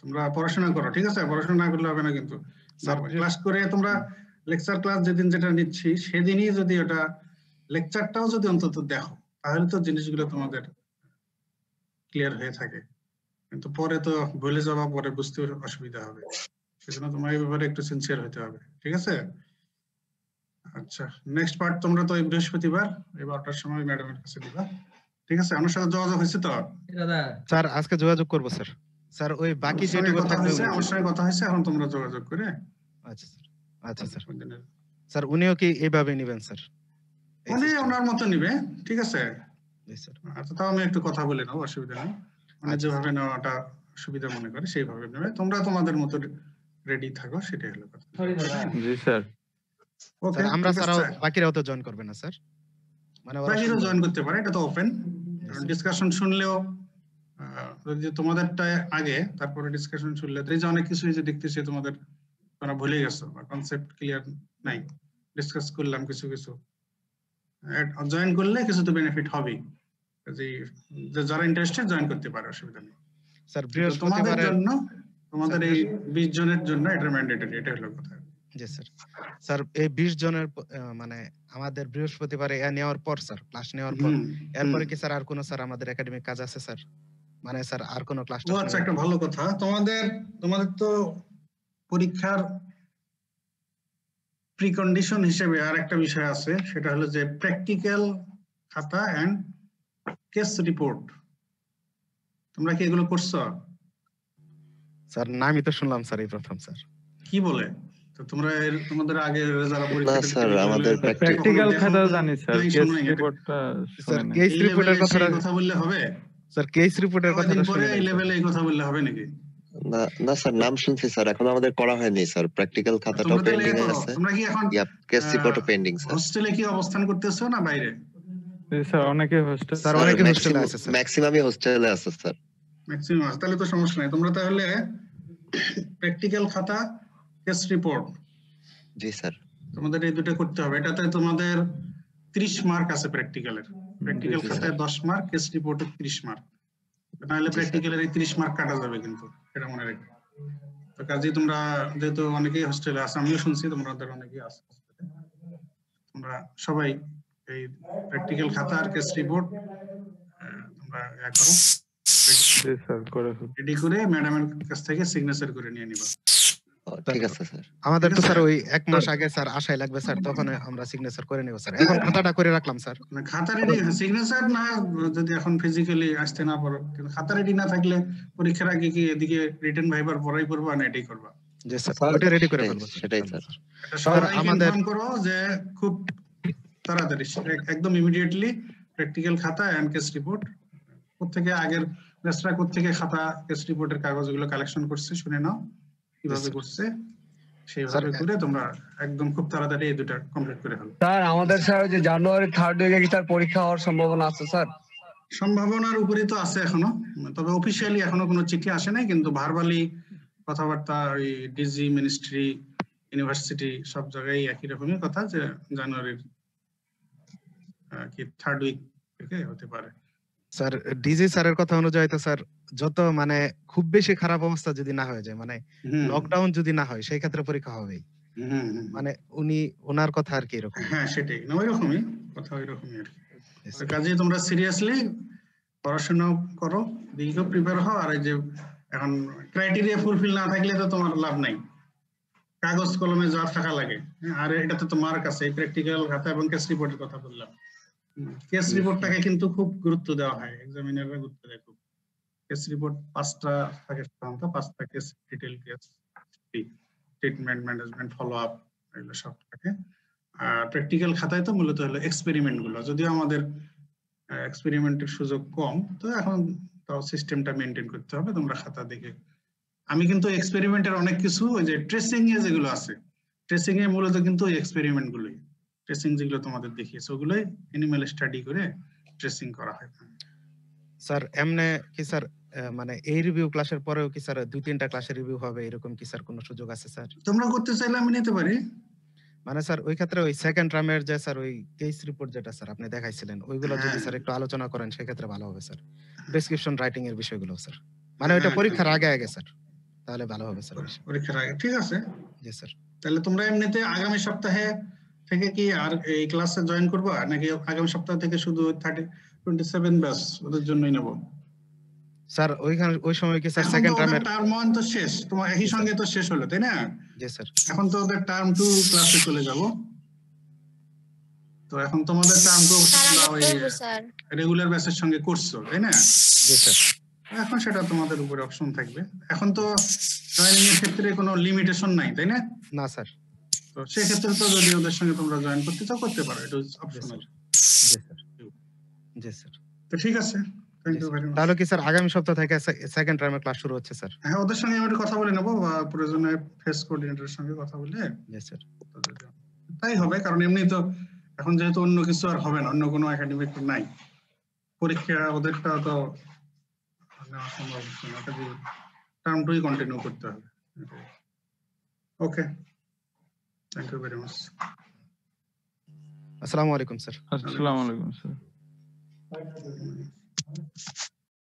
তোমরা পড়াশোনা করো, ঠিক আছে? পড়াশোনা না করলে হবে না কিন্তু। ক্লাস করে তোমরা লেকচার ক্লাস যেদিন যেটা নিচ্ছি সেদিনই যদি ওটা লেকচারটাও যদি অন্তত দেখো তাহলে তো জিনিসগুলো তোমাদের ক্লিয়ার হয়ে থাকে। কিন্তু পরে তো ভুলে যাওয়া, পরে বুঝতে অসুবিধা হবে, সেজন্য তোমার এই ব্যাপারে একটু সিনসিয়ার হতে হবে, ঠিক আছে? আচ্ছা, নেক্সট পার্ট তোমরা তো বৃহস্পতিবার 12টার সময় ম্যাডামের কাছে দিবা, ঠিক আছে? আমার সাথে যোগাযোগ হয়েছে তো? স্যার আজকে যোগাযোগ করব স্যার। স্যার ওই বাকি যেটুকু থাকবে আমার সঙ্গে কথা হয়েছে, এখন তোমরা যোগাযোগ করে। আচ্ছা স্যার। আচ্ছা স্যার। স্যার উনিও কি এইভাবে নেবেন স্যার? উনি ওনার মতো নিবে, ঠিক আছে? আচ্ছা, তাও আমি একটু কথা বলে নেবো, অসুবিধা নেই। মানে যেভাবে নেওয়াটা সুবিধা মনে করে সেইভাবে নেবে। তোমরা তোমাদের মতো রেডি থাকো, সেটাই হলো কথা। জি স্যার। ওকে, আমরা ছাড়াও বাকিরাও তো জয়েন করবে না স্যার? মানে বাকিরাও জয়েন করতে পারে, এটা তো ওপেন ডিসকাশন। শুনলেও যদি তোমাদেরটা আগে তারপরে ডিসকাশন শুনলে এই যে অনেক কিছু যে দেখতেছি তোমাদের তোমরা ভুলে গেছো বা কনসেপ্ট ক্লিয়ার নাই, ডিসকাস করলাম কিছু কিছু, জয়েন করলে কিছু তো বেনিফিট হবেই। যে যারা ইন্টারেস্টেড জয়েন করতে পারে, অসুবিধা নেই স্যার। তোমাদের জন্য, তোমাদের এই 20 জনের জন্য এটা ম্যান্ডেটরি, এটা হলো কথা। জি স্যার। স্যার এই 20 জনের মানে আমাদের বৃহস্পতিবারে নেওয়ার পর স্যার, ক্লাস নেওয়ার পর এরপরে কি স্যার আর কোনো স্যার আমাদের একাডেমিক কাজ আছে স্যার? মানে স্যার আর কোনো ক্লাস? আচ্ছা, একটা ভালো কথা। তোমাদের তো পরীক্ষার প্রিকন্ডিশন হিসেবে আর একটা বিষয় আছে, সেটা হলো যে প্র্যাকটিক্যাল খাতা এন্ড কেস রিপোর্ট। তোমরা কি এগুলো করছো? স্যার নামই তো শুনলাম স্যার এই প্রথম স্যার। কি বলে? তো তোমরা তোমাদের আগে যারা পরীক্ষা না স্যার, আমাদের প্র্যাকটিক্যাল খাতা জানি স্যার, কেস রিপোর্টটা স্যার কেস রিপোর্টের কথা বললে হবে স্যার? কেস রিপোর্টের কথা পরে এই লেভেলে এই কথা বললে হবে নাকি? না না স্যার, নাম শুনছি স্যার, এখন আমাদের করা হয়নি স্যার। প্র্যাকটিক্যাল খাতাটাও পেন্ডিং আছে। তোমরা কি এখন কেস রিপোর্টও পেন্ডিং স্যার। হোস্টেলে কি অবস্থান করতেছো না বাইরে? স্যার অনেকে হোস্টেল, স্যার অনেকে হোস্টেলে আছে স্যার। ম্যাক্সিমামই হোস্টেলে আছে স্যার। ম্যাক্সিমাম আছে, তাহলে তো সমস্যা নাই। তোমরা তাহলে প্র্যাকটিক্যাল খাতা, কেস রিপোর্ট, জি স্যার, তোমাদের এই দুটো করতে হবে। এটাতে তোমাদের 30 মার্ক আছে প্র্যাকটিক্যালের। প্র্যাকটিক্যাল খাতায় 10 মার্ক, কেস রিপোর্টে 30 মার্ক। তাহলে প্র্যাকটিক্যালের এই 30 মার্ক কাটা যাবে কিন্তু, এটা মনে রেখো। তো কাজেই তোমরা যেহেতু অনেকেই হোস্টেলে আছে, আমিও শুনছি তোমাদের অনেকেই আছে, তোমরা সবাই এই প্র্যাকটিক্যাল খাতা আর কেস রিপোর্ট তোমরা করো, রেডি করে ম্যাডামের কাছ থেকে সিগনেচার করে নিয়ে নিবা। ঠিক আছে স্যার। আমাদের তো স্যার ওই 1 মাস আগে স্যার আশাই লাগবে স্যার, তখন আমরা সিগনেচার করে নেব স্যার। এখন খাতাটা করে রাখলাম স্যার। খাতা রেডি, সিগনেচার না যদি এখন ফিজিক্যালি আসতে না পারো, কিন্তু খাতা রেডি না থাকলে পরীক্ষার আগে কি এদিকে রিটেন ভাইবার পড়াই করবা না এটাই করবা? জি স্যার, ওটা রেডি করে ফেলবো সেটাই স্যার। স্যার আমাদের করো যে খুব তাড়াতাড়ি একদম ইমিডিয়েটলি প্র্যাকটিক্যাল খাতা এন্ড কেস রিপোর্ট কোত্থেকে আগের ব্যাচরা কোত্থেকে খাতা কেস রিপোর্টের কাগজগুলো কালেকশন করছে শুনে নাও কিভাবে করছে, সেইভাবে করে তোমরা একদম খুব তাড়াতাড়ি এই দুটো কমপ্লিট করে ফেলো। স্যার আমাদের স্যার যে জানুয়ারি 3rd উইকে কি তার পরীক্ষা হওয়ার সম্ভাবনা আছে স্যার? সম্ভাবনার উপরই তো আছে এখনো, তবে অফিশিয়ালি এখনো কোনো চিঠি আসে নাই, কিন্তু ভার্বালি কথাবার্তা ওই ডিজি, মিনিস্ট্রি, ইউনিভার্সিটি সব জায়গায় একই রকমই কথা যে জানুয়ারির কি 3rd উইক থেকে হতে পারে। স্যার ডিজি স্যারের কথা অনুযায়ী তো স্যার যত মানে খুব বেশি খারাপ অবস্থা যদি না হয়ে যায়, মানে লকডাউন যদি না হয়, সেই ক্ষেত্রে পরীক্ষা হবেই। মানে ওনার কথা আর কি এরকম। হ্যাঁ সেটাই না, ওইরকমই কথা, ওইরকমই আর কি। কাজেই তোমরা সিরিয়াসলি পড়াশোনা করো, দিকেও প্রিপেয়ার হও। আর এই যে এখন ক্রাইটেরিয়া ফুলফিল না থাকলে তো তোমার লাভ নাই, কাগজ কলমে যা থাকা লাগে, আর এটাতে তো মার্ক আছে। এই প্র্যাকটিক্যাল খাতা এবং কেস রিপোর্টের কথা বললাম। কেস রিপোর্টটাকে কিন্তু খুব গুরুত্ব দেওয়া হয়, এক্সামিনাররা গুরুত্ব দেয় খুব। কেস রিপোর্ট 5টা থাকে সাধারণত, 5টা case, detail case, treatment, management, follow up, এগুলো সব থাকে। আর প্র্যাকটিক্যাল খাতায় তো মূলত হলো এক্সপেরিমেন্ট গুলো, যদিও আমাদের এক্সপেরিমেন্টের সুযোগ কম, তো এখন তাও সিস্টেমটা মেনটেন করতে হবে। তোমরা খাতা দেখে, আমি কিন্তু এক্সপেরিমেন্টের অনেক কিছু ওই যে ট্রেসিং এ যেগুলো আছে, ট্রেসিং এ মূলত কিন্তু ওই এক্সপেরিমেন্ট গুলোই, ট্রেসিং যেগুলো তোমাদের দেখিয়েছে ওগুলোই এনিম্যাল স্টাডি করে ট্রেসিং করা হয়। স্যার এমনে কি স্যার মানে এই রিভিউ ক্লাসের পরেও কি স্যার 2-3টা ক্লাসের রিভিউ হবে, এরকম কি স্যার কোনো সুযোগ আছে স্যার? তোমরা করতে চাইলে আমি নিতে পারি। মানে স্যার ওই ক্ষেত্রে ওই সেকেন্ড টার্মের যে স্যার ওই কেস রিপোর্ট যেটা স্যার আপনি দেখাইছিলেন, ওইগুলো যদি স্যার একটু আলোচনা করেন সেক্ষেত্রে ভালো হবে স্যার। ডেসক্রিপশন রাইটিং এর বিষয়গুলো স্যার, মানে ওইটা পরীক্ষার আগে আগে স্যার, তাহলে ভালো হবে স্যার। পরীক্ষার আগে, ঠিক আছে। জি স্যার। তাহলে তোমরা এমনিতে আগামী সপ্তাহে থেকে কি আর এই ক্লাসে জয়েন করবে, নাকি আগামী সপ্তাহ থেকে শুধু 27 ব্যাচ ওদের জন্যই নেব? স্যার ওইখানে ওই সময় কি স্যার সেকেন্ড টার্মের টার্ম 1 তো শেষ, তোমার একই সঙ্গে তো শেষ হলো, তাই না? জি স্যার। এখন তো ওদের টার্ম 2 ক্লাসে চলে যাব। তো এখন তোমাদের টার্ম 2 রেগুলার ব্যাচের সঙ্গে করছো, তাই না? জি স্যার। এখন সেটা তোমাদের উপরে অপশন থাকবে। এখন তো জয়েনিং এর ক্ষেত্রে কোনো লিমিটেশন নাই, তাই না? না স্যার। তো সেই ক্ষেত্রে তো যদি ওদের সঙ্গে তোমরা জয়েন করতে চাও করতে পারো, এটা অপশনাল। জি স্যার। জি স্যার। তো ঠিক আছে, থ্যাংক ইউ ভেরি মাচ। তাহলে কি স্যার আগামী সপ্তাহ থেকে সেকেন্ড টার্মের ক্লাস শুরু হচ্ছে স্যার? হ্যাঁ, ওদের সঙ্গে আমি কথা বলে নেব, বা প্রয়োজনে ফেস কোঅর্ডিনেটরের সঙ্গে কথা বলে। জি স্যার। তাই হবে, কারণ এমনি তো এখন যেহেতু অন্য কিছু আর হবে না, অন্য কোনো একাডেমিক নাই, পরীক্ষা ওদেরটা তো নেওয়া সম্ভব হচ্ছে না, কাজে টার্ম 2ই কন্টিনিউ করতে হবে। ওকে, থ্যাংক ইউ ভেরি মাচ। আসসালামু আলাইকুম স্যার। আসসালামু আলাইকুম স্যার।